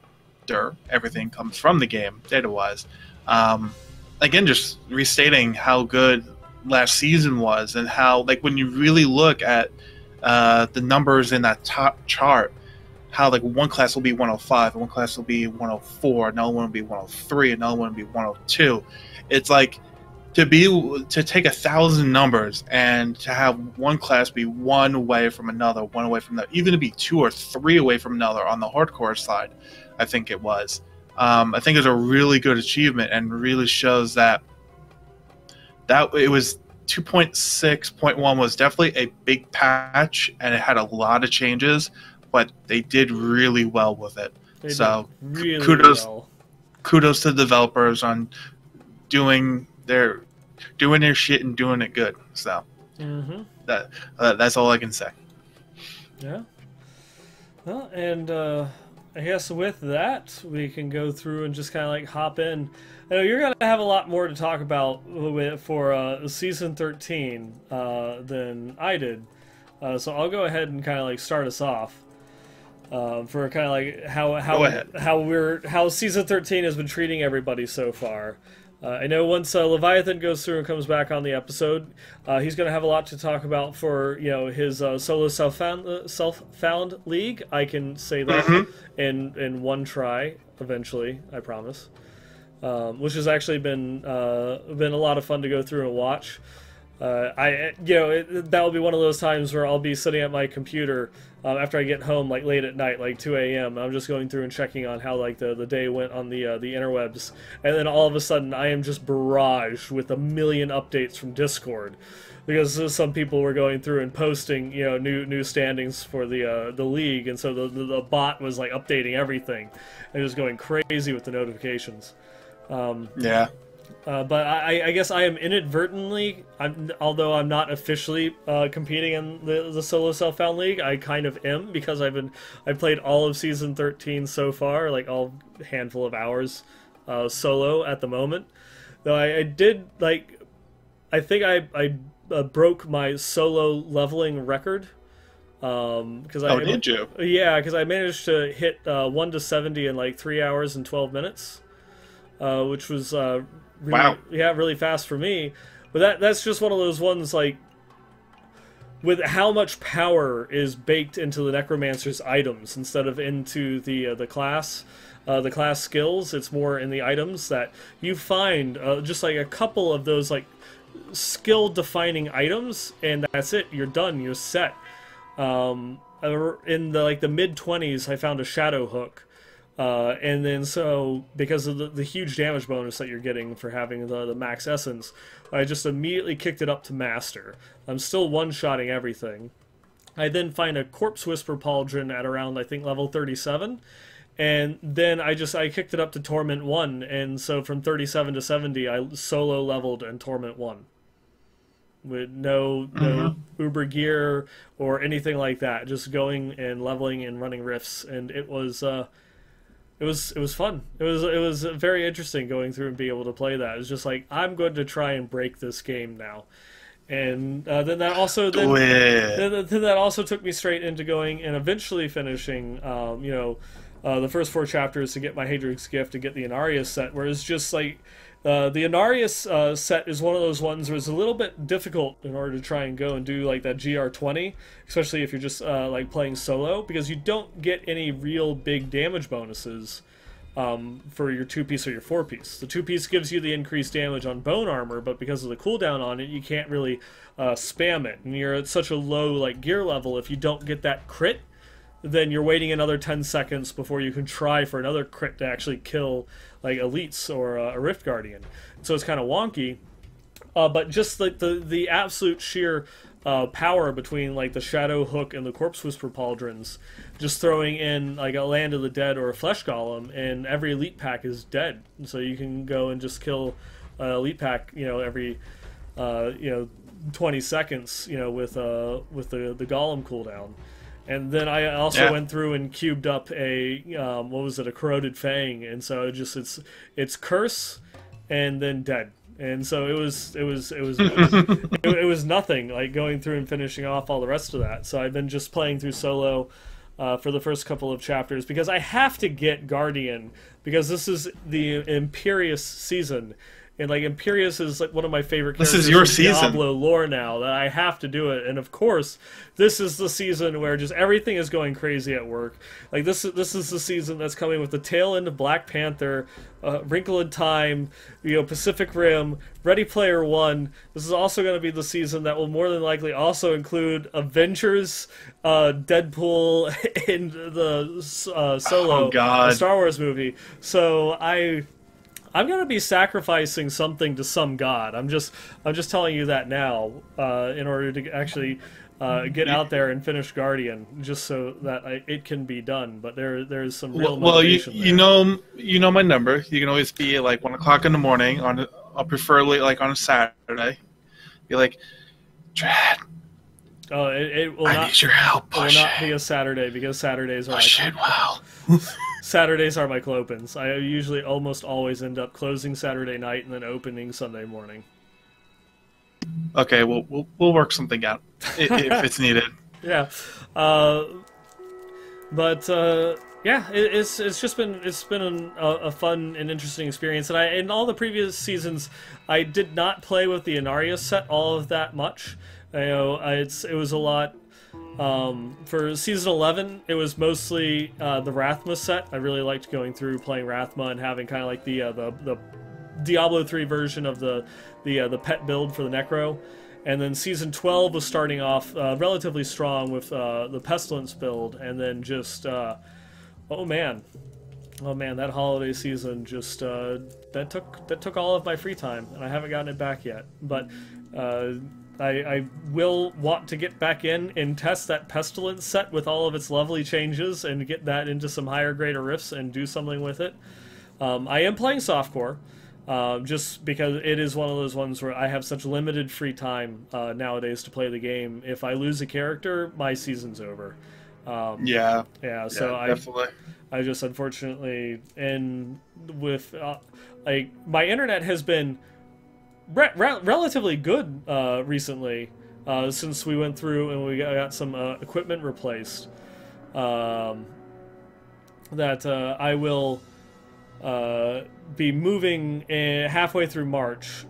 everything comes from the game, data-wise. Again, just restating how good last season was and how, like, when you really look at the numbers in that top chart, how, like, one class will be 105, one class will be 104, another one will be 103, another one will be 102. It's like, to take 1,000 numbers and to have one class be one away from another, even to be 2 or 3 away from another on the hardcore side, I think it was. I think it's a really good achievement and really shows that it was 2.6.1 was definitely a big patch and it had a lot of changes, but they did really well with it. Kudos to the developers on doing their shit and doing it good. So that's all I can say. Yeah. Well, and I guess with that, we can go through and just kind of like hop in. I know you're going to have a lot more to talk about for season 13 than I did. So I'll go ahead and kind of like start us off. For kind of like how season 13 has been treating everybody so far. I know once Leviathan goes through and comes back on the episode, he's going to have a lot to talk about for his solo self-found league. I can say that in one try eventually, I promise. Which has actually been a lot of fun to go through and watch. That will be one of those times where I'll be sitting at my computer after I get home, like late at night, like 2 a.m. I'm just going through and checking on how like the day went on the interwebs, and then all of a sudden I am just barraged with a million updates from Discord, because some people were going through and posting new standings for the league, and so the bot was like updating everything and just going crazy with the notifications. But I guess I am inadvertently, although I'm not officially competing in the solo self-found league, I kind of am, because I've played all of season 13 so far, like all handful of hours solo at the moment. Though I did I think I broke my solo leveling record. Did you? Yeah, because I managed to hit 1 to 70 in like 3 hours and 12 minutes, which was really fast for me. But that's just one of those ones, like, with how much power is baked into the necromancer's items instead of into the class skills. It's more in the items that you find just like a couple of those like skill defining items, and that's it. You're done. You're set. In the mid-20s, I found a shadow hook. And then so, because of the huge damage bonus that you're getting for having the max essence, I just immediately kicked it up to master. I'm still one-shotting everything. I then find a Corpse Whisper Pauldron at around, I think, level 37. And then I kicked it up to Torment 1. And so from 37 to 70, I solo leveled in Torment 1. With no Uber gear or anything like that. Just going and leveling and running rifts. And it was fun. It was very interesting going through and being able to play that. It was just like, I'm going to try and break this game now, and then that also took me straight into going and eventually finishing the first 4 chapters to get my Hadrig's Gift to get the Inarius set. Where it's just like the Inarius set is one of those ones where it's a little bit difficult in order to try and go and do like that GR20, especially if you're just like playing solo, because you don't get any real big damage bonuses for your 2-piece or your 4-piece. The 2-piece gives you the increased damage on bone armor, but because of the cooldown on it, you can't really spam it, and you're at such a low like gear level. If you don't get that crit, then you're waiting another 10 seconds before you can try for another crit to actually kill like elites or a Rift Guardian. So it's kind of wonky, but just like the absolute sheer power between like the Shadow Hook and the Corpse Whisper Pauldrons, just throwing in like a Land of the Dead or a Flesh Golem, and every elite pack is dead. And so you can go and just kill elite pack, every 20 seconds, with the Golem cooldown. And then I also went through and cubed up a a Corroded Fang, and so it's Curse and then Dead. and so it was nothing like going through and finishing off all the rest of that. So I've been just playing through solo for the first couple of chapters because I have to get Guardian because this is the Imperious season. And like Imperious is like one of my favorite characters. This is your season. Diablo lore now that I have to do it, and of course, this is the season where just everything is going crazy at work. Like this is the season that's coming with the tail end of Black Panther, Wrinkle in Time, Pacific Rim, Ready Player One. This is also going to be the season that will more than likely also include Avengers, Deadpool, and the Solo, the Star Wars movie. So I'm going to be sacrificing something to some god. I'm just telling you that now, in order to actually get out there and finish Guardian, just so that it can be done. But there's some real motivation there. You know my number. You can always be at like 1:00 in the morning preferably like on a Saturday. Be like, Dredd. Oh, it will I need your help. It will not be a Saturday because Saturdays are Saturdays are my clopens. I usually almost always end up closing Saturday night and then opening Sunday morning. Okay, we'll work something out if it's needed. Yeah, it's been a fun and interesting experience. And in all the previous seasons, I did not play with the Inaria set all of that much. It was a lot. For season 11, it was mostly the Rathma set. I really liked going through playing Rathma and having kind of like the Diablo 3 version of the pet build for the Necro. And then season 12 was starting off relatively strong with the Pestilence build, and then just oh man, that holiday season just that took all of my free time, and I haven't gotten it back yet. But I will want to get back in and test that Pestilence set with all of its lovely changes and get that into some higher grade rifts and do something with it. I am playing softcore, just because it is one of those ones where I have such limited free time nowadays to play the game. If I lose a character, my season's over. So definitely. I just unfortunately, and with like my internet has been relatively good recently, since we went through and we got some equipment replaced. That I will be moving halfway through March,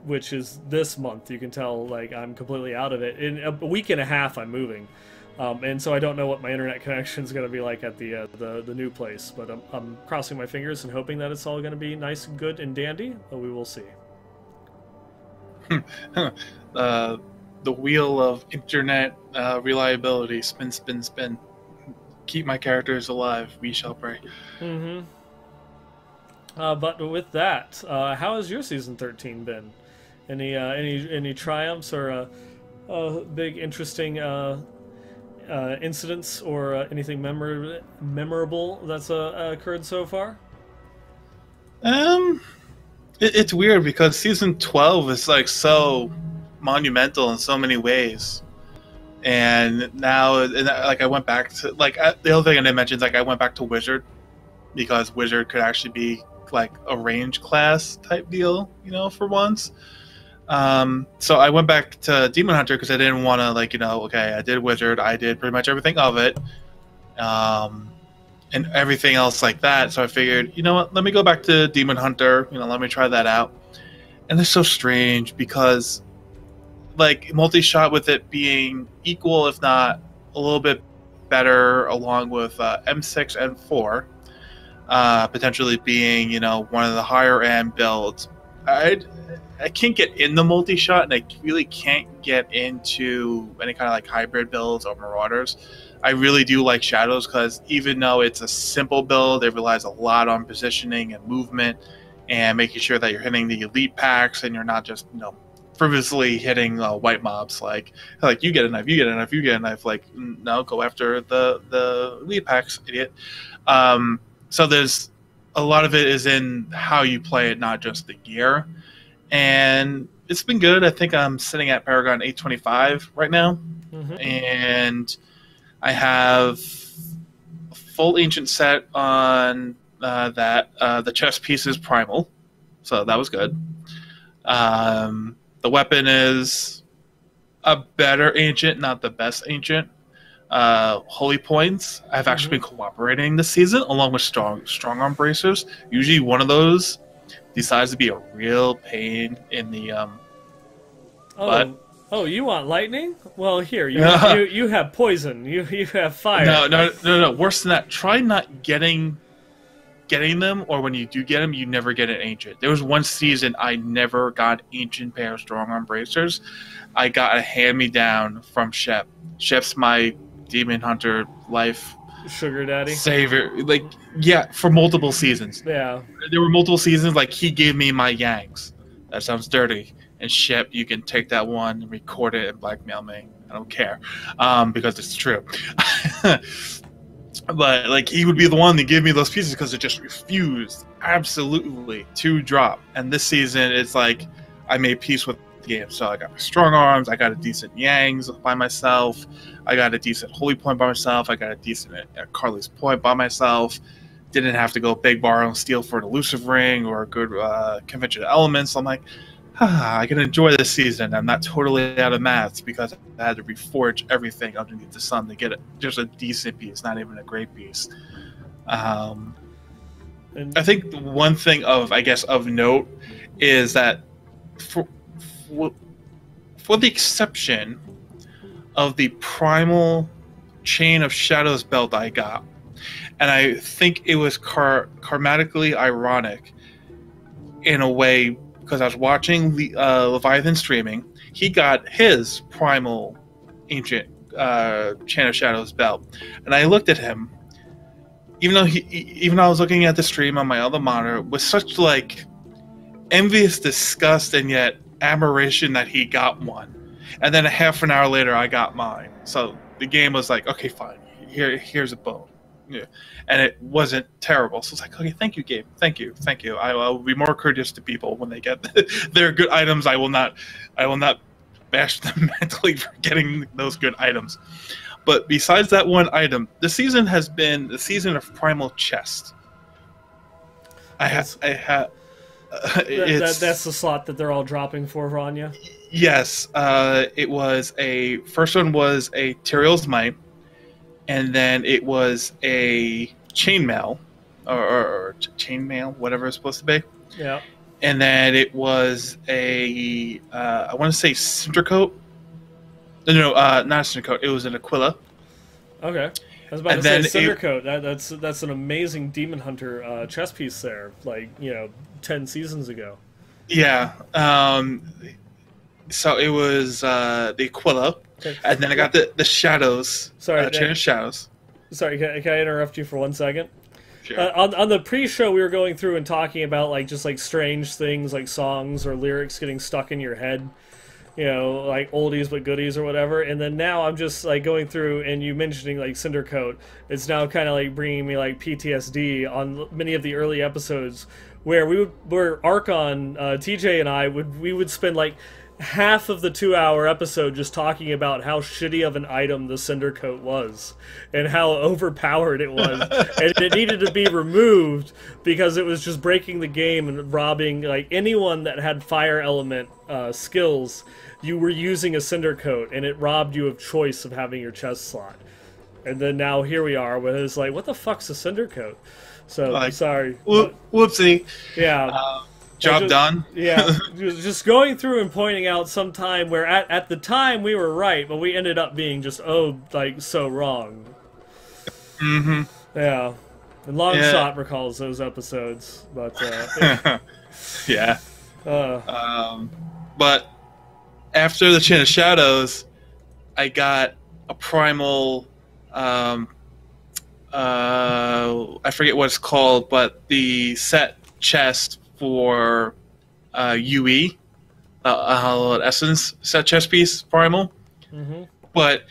which is this month. You can tell like I'm completely out of it. In a week and a half, I'm moving. And so I don't know what my internet connection is going to be like at the new place, but I'm crossing my fingers and hoping that it's all going to be nice and good and dandy, but we will see. The wheel of internet reliability, spin, spin, spin. Keep my characters alive, we shall pray. Mm-hmm. But with that, how has your season 13 been? Any triumphs or big interesting incidents or anything memorable that's occurred so far? It's weird because season 12 is like so monumental in so many ways, and now like I went back to like the other thing I didn't mention is like I went back to Wizard because Wizard could actually be like a range class type deal, for once. So I went back to Demon Hunter because I didn't want to okay, I did Wizard, I did pretty much everything of it, and everything else like that. So I figured, you know what, let me go back to Demon Hunter, let me try that out. And it's so strange because like multi-shot with it being equal, if not a little bit better, along with M6 and 4, potentially being, one of the higher end builds. I can't get in the multi-shot, and I really can't get into any kind of like hybrid builds or Marauders. I really do like Shadows because even though it's a simple build, it relies a lot on positioning and movement and making sure that you're hitting the elite packs and you're not just, frivolously hitting white mobs like you get a knife, you get a knife, you get a knife. Like, no, go after the elite packs, idiot. So there's a lot of it is in how you play it, not just the gear. And it's been good. I think I'm sitting at Paragon 825 right now. Mm-hmm. And I have a full ancient set on that. The chess piece is primal, so that was good. The weapon is a better ancient, not the best ancient. Holy points. I've actually been cooperating this season along with strong arm bracers. Usually one of those decides to be a real pain in the butt. Oh, you want lightning? Well, here you have poison. You have fire. No. Worse than that. Try not getting them, or when you do get them, you never get an ancient. There was one season I never got ancient pair of strong arm bracers. I got a hand-me-down from Shep. Shep's my demon hunter life sugar daddy savior. Like, yeah, for multiple seasons. Yeah, there were multiple seasons. Like, he gave me my yanks. That sounds dirty. And Shep, you can take that one and record it and blackmail me. I don't care, because it's true. But like, he would be the one to give me those pieces because it just refused absolutely to drop. And this season, it's like I made peace with the game. So I got my strong arms, I got a decent Yangs by myself, I got a decent Holy Point by myself, I got a decent Carly's Point by myself. Didn't have to go big borrow and steal for an elusive ring or a good conventional elements. I'm like, I can enjoy this season. I'm not totally out of maths because I had to reforge everything underneath the sun to get just a decent piece, not even a great piece. I think one thing of note is that for the exception of the primal Chain of Shadows belt I got, and I think it was karmatically ironic in a way, because I was watching the Leviathan streaming. He got his primal ancient Chain of Shadows belt, and I looked at him, even though I was looking at the stream on my other monitor, with such like envious disgust and yet admiration that he got one. And then a half an hour later, I got mine. So the game was like, okay, fine, here's a bone. Yeah. And it wasn't terrible. So it's like, okay, thank you, Gabe. Thank you. I will be more courteous to people when they get their good items. I will not bash them mentally for getting those good items. But besides that one item, the season has been the season of Primal Chest. That's the slot that they're all dropping for Rania. Yes, first one was a Tyrael's Might, and then it was a chainmail, or chainmail, whatever it's supposed to be. Yeah. And then it was a, I want to say Cindercoat. No, not a Cindercoat. It was an Aquila. Okay. I was about to say Cindercoat. That's an amazing Demon Hunter chess piece there, 10 seasons ago. Yeah. So it was the Aquila. Okay. And then I got the Shadows. Sorry, Chain of Shadows. Sorry, can I interrupt you for 1 second? Sure. On the pre-show, we were going through and talking about just strange things like songs or lyrics getting stuck in your head, like oldies but goodies or whatever. And then now I'm just going through and you mentioning Cindercoat. It's now kind of bringing me PTSD on many of the early episodes where Archon, TJ and I would spend half of the 2-hour episode just talking about how shitty of an item the Cindercoat was and how overpowered it was and it needed to be removed because it was just breaking the game and robbing anyone that had fire element skills. You were using a Cindercoat and it robbed you of choice of having your chest slot. And then now here we are where it's what the fuck's a Cindercoat? So sorry. Whoopsie. Yeah. Job done. Yeah, just going through and pointing out some time where at the time we were right, but we ended up being just so wrong. Mm-hmm. Yeah, and Longshot recalls those episodes, but yeah. But after the Chain of Shadows, I got a primal. I forget what it's called, but the set chest for UE, Essence set chest piece primal. Mm-hmm. But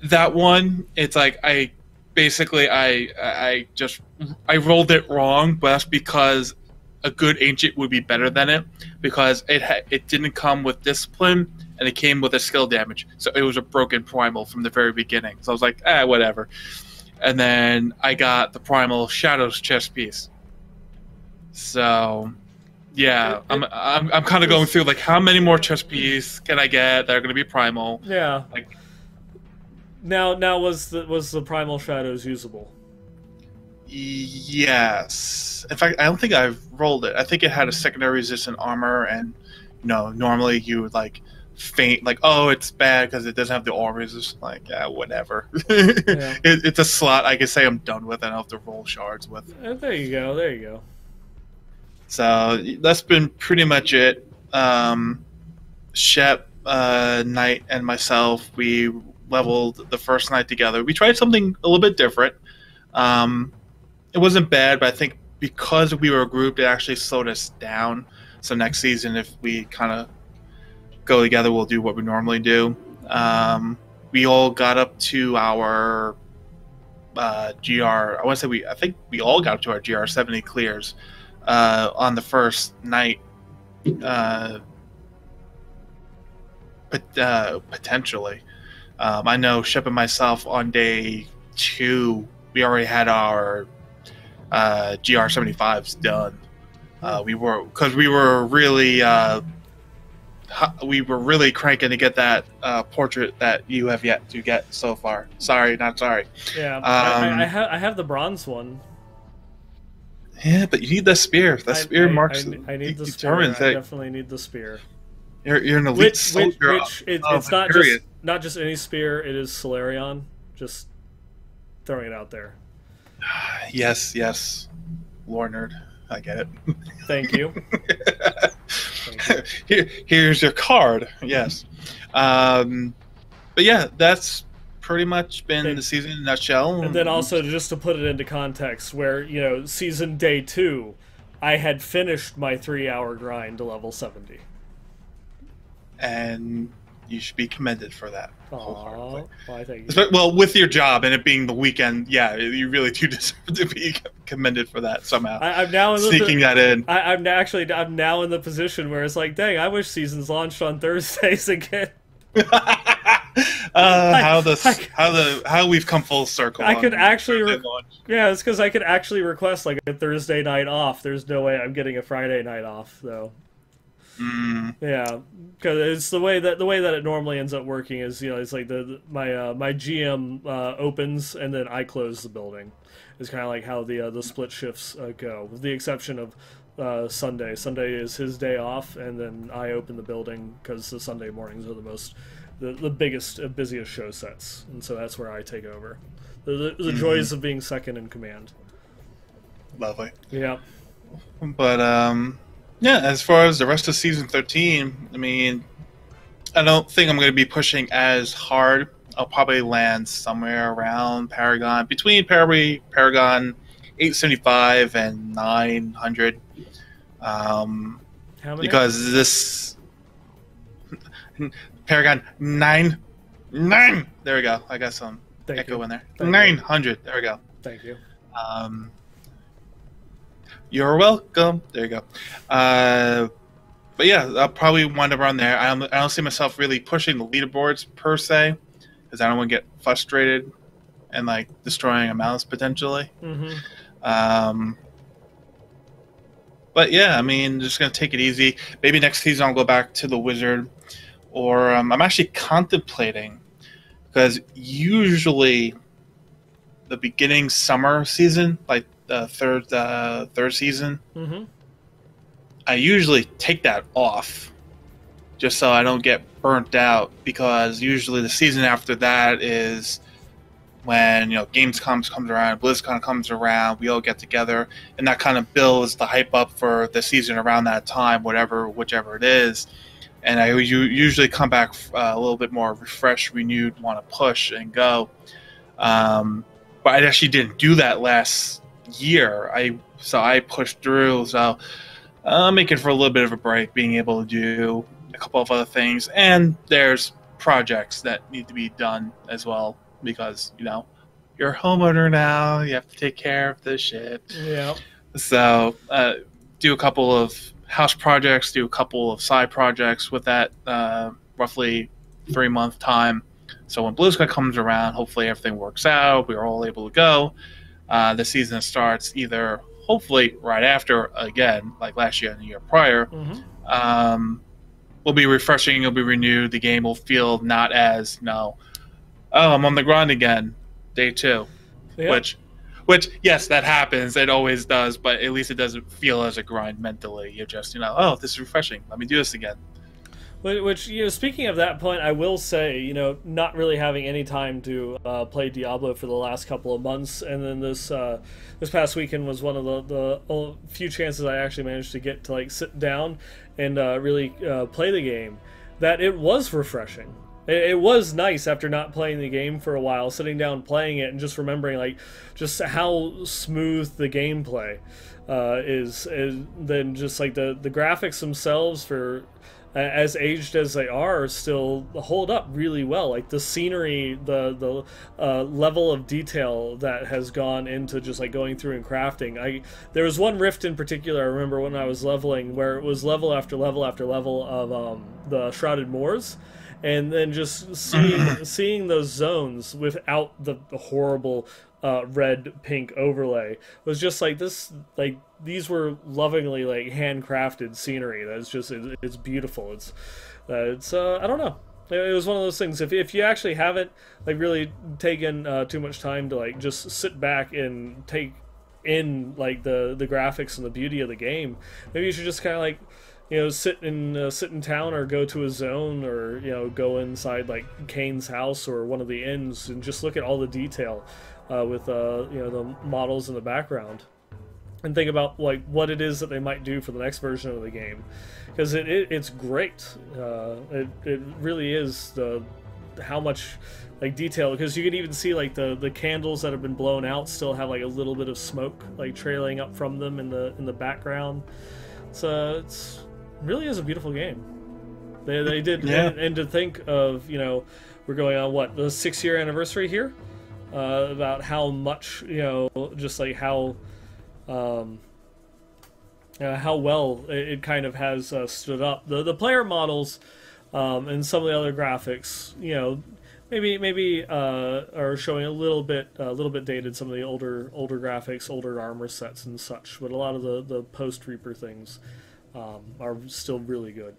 that one, it's I rolled it wrong, but that's because a good ancient would be better than it, because it didn't come with discipline and it came with a skill damage, so it was a broken primal from the very beginning. So I was like, whatever. And then I got the primal Shadows chest piece. So Yeah, I'm kind of going through like how many more chest pieces can I get that are going to be primal? Yeah. Like, now was the primal shadows usable? yes. In fact, I don't think I've rolled it. I think it had a secondary resistant armor, and normally you would like faint, like, oh, it's bad because it doesn't have the aura resist. Like, yeah, whatever. Yeah. It's a slot I can say I'm done with, and I don't have to roll shards with. There you go. There you go. So that's been pretty much it. Shep, Knight, and myself, we leveled the first night together. We tried something a little bit different. It wasn't bad, but I think because we were a group, it actually slowed us down. So next season, if we kind of go together, we'll do what we normally do. We all got up to our GR. I think we all got up to our GR 70 clears on the first night. Potentially. I know Shep and myself on day 2, we already had our GR 75s done. We were really cranking to get that portrait that you have yet to get so far. Sorry, not sorry. Yeah, I have the bronze one. Yeah, but you need the spear. The spear marks. I need the spear. I definitely need the spear. You're an elite soldier. It's not just any spear. It is Solarion. Just throwing it out there. Yes, lore nerd. I get it. Thank you. Here's your card. Yes. But yeah, that's pretty much been the season in a nutshell. And then also, just to put it into context, where, season day 2, I had finished my 3-hour grind to level 70. And you should be commended for that. Aww. Well, thank you. Well, with your job and it being the weekend, yeah, you really do deserve to be commended for that somehow. I'm now sneaking that in. I'm now in the position where it's like, dang, I wish seasons launched on Thursdays again. How we've come full circle. I could actually, it's because I could actually request like a Thursday night off. There's no way I'm getting a Friday night off though. Yeah, because it's the way that it normally ends up working is it's like my GM opens and then I close the building. It's kind of like how the split shifts go, with the exception of Sunday. Sunday is his day off, and then I open the building because the Sunday mornings are the biggest, busiest show sets, and so that's where I take over. The joys of being second in command. Lovely. Yeah. But yeah, as far as the rest of season 13, I mean, I don't think I'm going to be pushing as hard. I'll probably land somewhere around Paragon, between Paragon 875 and 900. How many? Because this Paragon 9. There we go. I got some echo in there. 900. There we go. Thank you. You're welcome. There you go. But yeah, I'll probably wind up around there. I don't see myself really pushing the leaderboards per se, because I don't want to get frustrated and like destroying a mouse potentially. But yeah, I mean, just gonna take it easy. Maybe next season I'll go back to the wizard, or I'm actually contemplating, because usually the beginning summer season, like the third season, I usually take that off just so I don't get burnt out, because usually the season after that is when Gamescom comes around, BlizzCon comes around, we all get together, and that kind of builds the hype up for the season around that time, whichever it is. And I usually come back a little bit more refreshed, renewed, want to push and go. But I actually didn't do that last year. I pushed through, so I'm making for a little bit of a break, being able to do a couple of other things, and there's projects that need to be done as well, because you're a homeowner now, you have to take care of this shit. Yeah. So do a couple of house projects, do a couple of side projects with that roughly 3-month time. So when BlizzCon comes around, hopefully everything works out, we're all able to go. The season starts either hopefully right after, again, like last year and the year prior, will be refreshing. It'll be renewed. The game will feel not as, oh, I'm on the grind again, day 2, which yes, that happens. It always does, but at least it doesn't feel as a grind mentally. You're just, oh, this is refreshing. Let me do this again. Which, speaking of that point, I will say, not really having any time to play Diablo for the last couple of months, and then this past weekend was one of the few chances I actually managed to get to like sit down and really play the game. That it was refreshing. It was nice after not playing the game for a while, sitting down playing it and just remembering like just how smooth the gameplay is, and then just like the graphics themselves, for as aged as they are, still hold up really well. Like the scenery, the level of detail that has gone into just like going through and crafting. There was one rift in particular I remember when I was leveling, where it was level after level after level of the Shrouded Moors. And then just seeing those zones without the horrible red-pink overlay was just like this. Like these were lovingly like handcrafted scenery. That's just it's beautiful. It's I don't know. It was one of those things. If you actually haven't like really taken too much time to like just sit back and take in like the graphics and the beauty of the game, maybe you should just kind of like, sit in town, or go to a zone, or go inside like Kane's house or one of the inns and just look at all the detail with the models in the background, and think about like what it is that they might do for the next version of the game, because it's great. It really is how much like detail, because you can even see like the candles that have been blown out still have like a little bit of smoke like trailing up from them in the background. So it's really is a beautiful game. They did, and to think of, we're going on the 6-year anniversary here, about how much, just like how well it kind of has stood up. The player models and some of the other graphics, maybe are showing a little bit dated. Some of the older graphics, older armor sets and such, but a lot of the post Reaper things are still really good.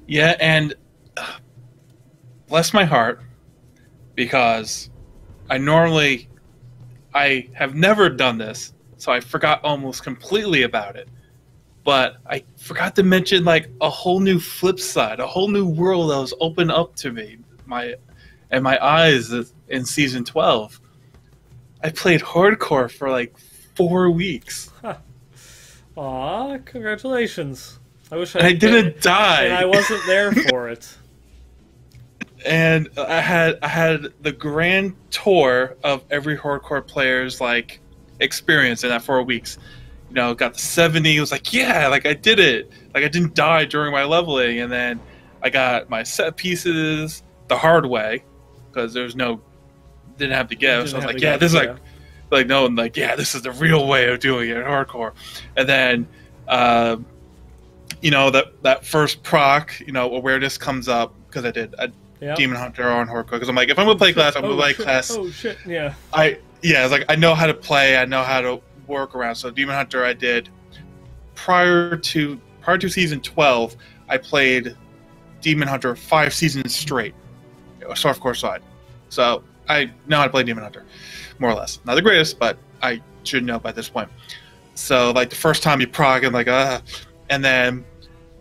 Yeah, and bless my heart, because I have never done this, so I forgot almost completely about it. But I forgot to mention like a whole new flip side, a whole new world that was opened up to me, my eyes in season 12. I played hardcore for like 4 weeks. Huh. Aw, congratulations. I wish I didn't die. And I wasn't there for it. And I had the grand tour of every hardcore player's like experience in that 4 weeks. Got the 70. It was like, yeah, like I did it. Like I didn't die during my leveling, and then I got my set pieces the hard way, because didn't have the gifts. So I was like, yeah, this is like no, and like, yeah, this is the real way of doing it in hardcore. And then that first proc, awareness comes up, because I did a Demon Hunter on hardcore, because I'm like, if I'm gonna play class, I'm gonna play class. Oh shit, yeah. It's like I know how to play, I know how to work around. So Demon Hunter I did prior to season 12. I played Demon Hunter 5 seasons straight, softcore side. So I know how to play Demon Hunter, more or less. Not the greatest, but I should know by this point. So like the first time you proc, I'm like, and then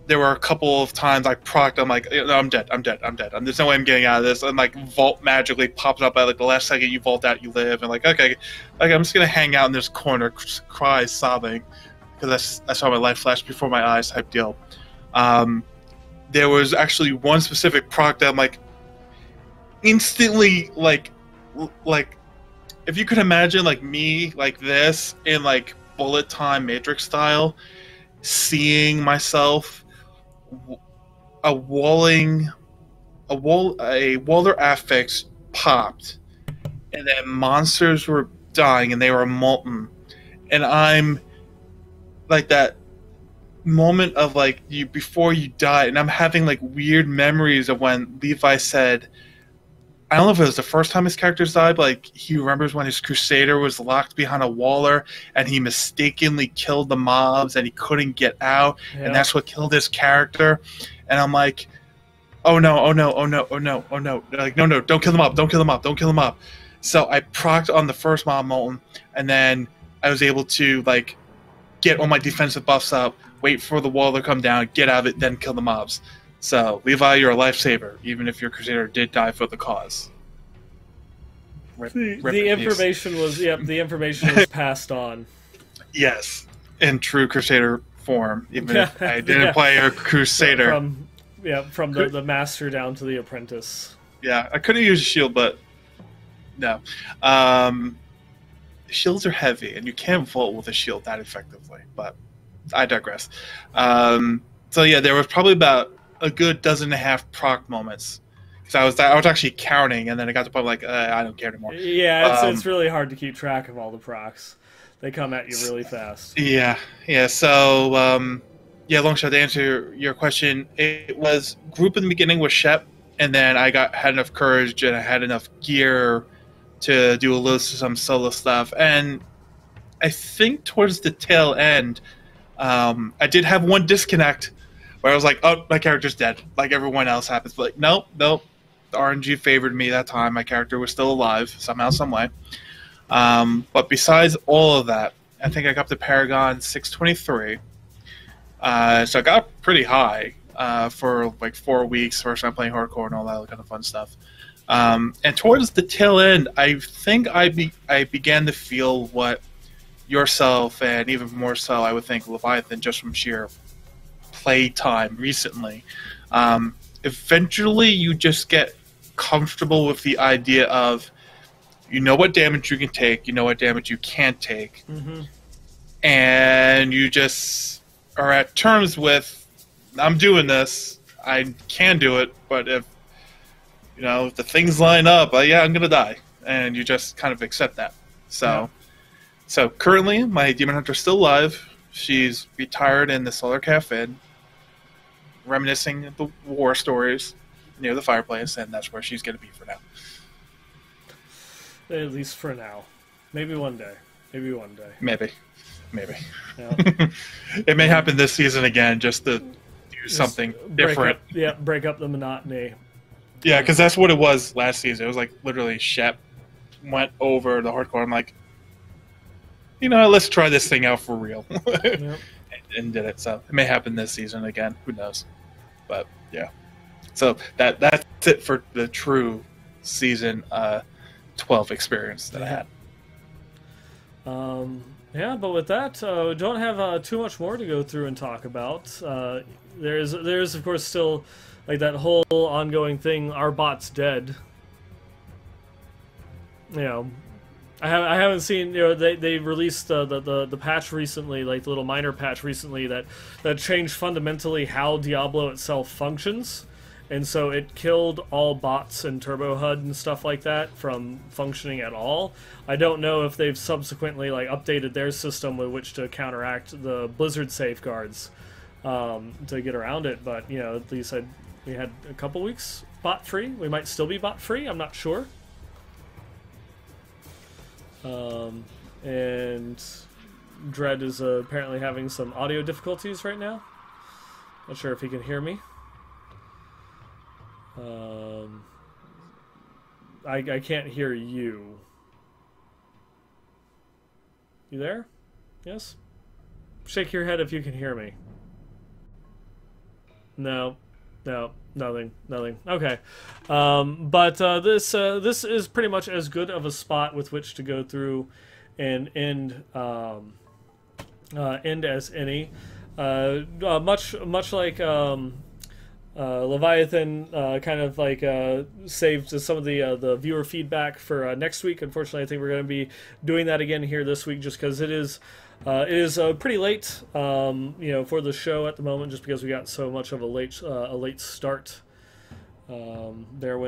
there were a couple of times I procced, I'm like, no, I'm dead. There's no way I'm getting out of this. And like vault magically pops up at like the last second you vault out, you live, and like, okay, like I'm just gonna hang out in this corner, cry, sobbing, because I saw my life flash before my eyes type deal. There was actually one specific proc that I'm like instantly like if you could imagine like me like this in like bullet time Matrix style, seeing myself a Waller affix popped, and then monsters were dying and they were molten, and I'm like that moment of like you before you die, and I'm having like weird memories of when Levi said, I don't know if it was the first time his characters died, but like he remembers when his Crusader was locked behind a waller and he mistakenly killed the mobs and he couldn't get out, and that's what killed his character. And I'm like, oh no, oh no, oh no, oh no, oh no. They're like, no, don't kill them up, don't kill them up, don't kill them up. So I procced on the first mob molten, and then I was able to like get all my defensive buffs up, wait for the wall to come down, get out of it, then kill the mobs. So, Levi, you're a lifesaver, even if your Crusader did die for the cause. The information was the information was passed on. Yes, in true Crusader form, even if I didn't play a Crusader. From the master down to the apprentice. Yeah, I could have used a shield, but no. Shields are heavy, and you can't vault with a shield that effectively, but I digress. So yeah, there was probably about a good dozen and a half proc moments. Because I was actually counting, and then I got to the point like, I don't care anymore. Yeah, it's really hard to keep track of all the procs. They come at you really fast. Yeah. So, long shot, to answer your question, it was group in the beginning with Shep, and then I had enough courage and I had enough gear to do some solo stuff. And I think towards the tail end, I did have one disconnect where I was like, oh, my character's dead, like everyone else happens. But like, nope. The RNG favored me that time. My character was still alive somehow, some way. But besides all of that, I think I got to Paragon 623. So I got pretty high for like 4 weeks. First time playing hardcore and all that kind of fun stuff. And towards the tail end, I think I began to feel what yourself, and even more so, I would think Leviathan, just from sheer play time recently. Eventually, you just get comfortable with the idea of, you know what damage you can take, you know what damage you can't take, and you just are at terms with, I'm doing this, I can do it, but if the things line up, I'm gonna die, and you just kind of accept that. So currently, my Demon Hunter's still alive. She's retired in the Solar Cafe, reminiscing of the war stories near the fireplace, and that's where she's gonna be for now. At least for now. Maybe one day. Maybe. Yeah. It may happen this season again, just to do something different. Break up the monotony. Yeah, because that's what it was last season. It was like literally Shep went over the hardcore. I'm like, let's try this thing out for real. and did it. So it may happen this season again. Who knows? But yeah. So that's it for the true season 12 experience that I had. But with that, we don't have too much more to go through and talk about. There's of course still like that whole ongoing thing. Our bot's dead. I haven't seen. They released the patch recently, like the little minor patch recently that changed fundamentally how Diablo itself functions. And so it killed all bots and Turbo HUD and stuff like that from functioning at all. I don't know if they've subsequently updated their system with which to counteract the Blizzard safeguards to get around it. But at least we had a couple weeks bot free. We might still be bot free. I'm not sure. And Dred is apparently having some audio difficulties right now. Not sure if he can hear me. I can't hear you. You there? Yes? Shake your head if you can hear me. No, nothing. Okay. But this is pretty much as good of a spot with which to go through and end as any. Much like Leviathan kind of saved some of the viewer feedback for next week. Unfortunately, I think we're going to be doing that again here this week, just because it is pretty late, for the show at the moment, just because we got so much of a late start. There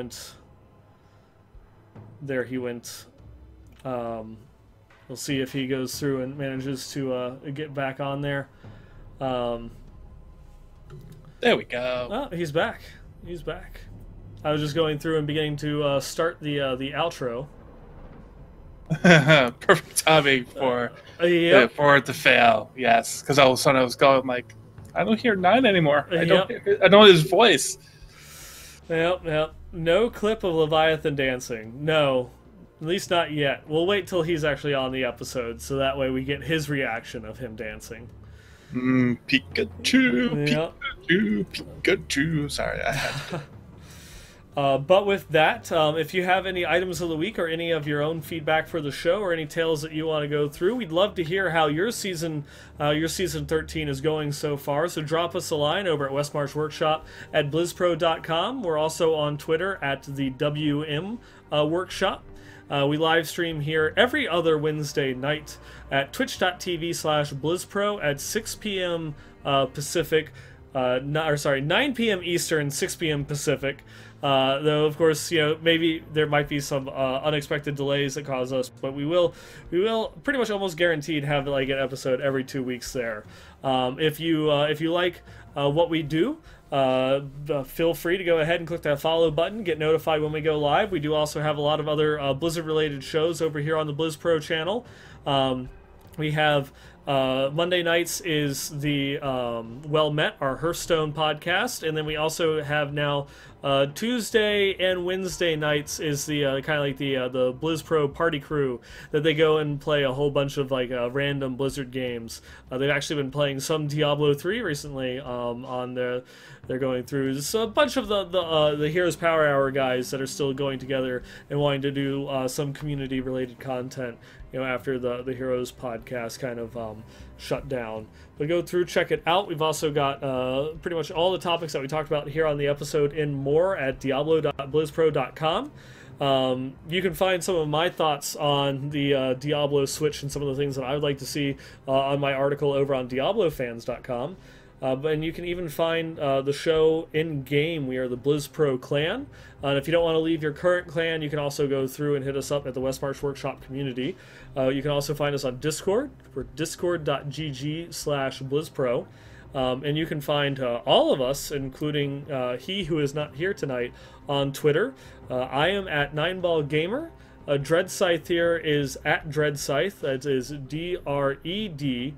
he went. We'll see if he goes through and manages to get back on there. There we go. Oh, he's back. I was just going through and beginning to start the outro. Perfect timing for Yep. for it to fail. Yes, because all of a sudden I was going like, I don't hear Nine anymore. I don't. Yep. I know his voice. Yep. No clip of Leviathan dancing. No. At least not yet. We'll wait till he's actually on the episode, so that way we get his reaction of him dancing. Pikachu, Yep. Pikachu. Sorry, I had to. But with that, if you have any items of the week or any of your own feedback for the show or any tales that you want to go through, we'd love to hear how your season 13 is going so far. So drop us a line over at Westmarch Workshop at blizzpro.com. We're also on Twitter at the WM Workshop. We live stream here every other Wednesday night at twitch.tv/blizzpro at 6 p.m. Pacific. 9 p.m. Eastern, 6 p.m. Pacific. Though, of course, maybe there might be some unexpected delays that cause us, but we will pretty much almost guaranteed have like an episode every 2 weeks there. If you like what we do, feel free to go ahead and click that follow button, get notified when we go live. We do also have a lot of other Blizzard-related shows over here on the Blizz Pro channel. We have Monday nights is the Well Met, our Hearthstone podcast, and then we also have now Tuesday and Wednesday nights is the kind of like the Blizz Pro party crew that they go and play a whole bunch of like random Blizzard games. They've actually been playing some Diablo 3 recently on their. They're going through just a bunch of the Heroes Power Hour guys that are still going together and wanting to do some community related content. After the Heroes podcast kind of shut down. But go through, check it out. We've also got pretty much all the topics that we talked about here on the episode and more at diablo.blizzpro.com. You can find some of my thoughts on the Diablo Switch and some of the things that I would like to see on my article over on diablofans.com. And you can even find the show in-game. We are the Blizz Pro clan. And if you don't want to leave your current clan, you can also go through and hit us up at the Westmarch Workshop community. You can also find us on Discord. We're discord.gg/BlizzPro. And you can find all of us, including he who is not here tonight, on Twitter. I am at Neinball Gamer. Dredscythe here is at Dredscythe. That is DREDSYTHE.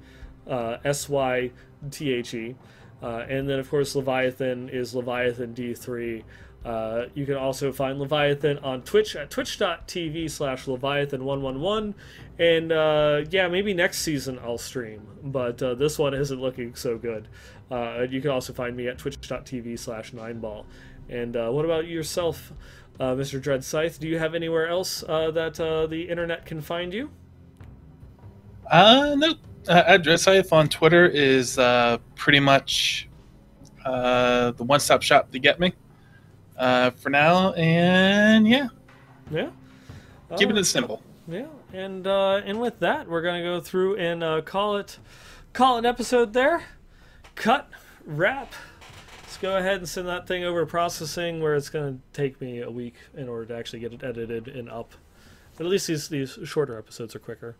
And then, of course, Leviathan is Leviathan D3. You can also find Leviathan on Twitch at twitch.tv/Leviathan111. And maybe next season I'll stream, but this one isn't looking so good. You can also find me at twitch.tv/Neinball. And what about yourself, Mr. Dredscythe? Do you have anywhere else that the internet can find you? No. Dredscythe on Twitter is pretty much the one-stop shop to get me for now, and keeping it simple. Yeah, and with that, we're gonna go through and call it an episode there. Cut, wrap. Let's go ahead and send that thing over to processing, where it's gonna take me a week in order to actually get it edited and up. But at least these shorter episodes are quicker.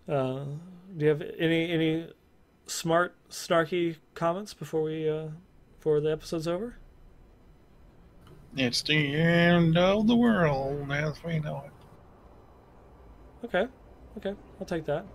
Do you have any smart, snarky comments before the episode's over? It's the end of the world as we know it. Okay, I'll take that.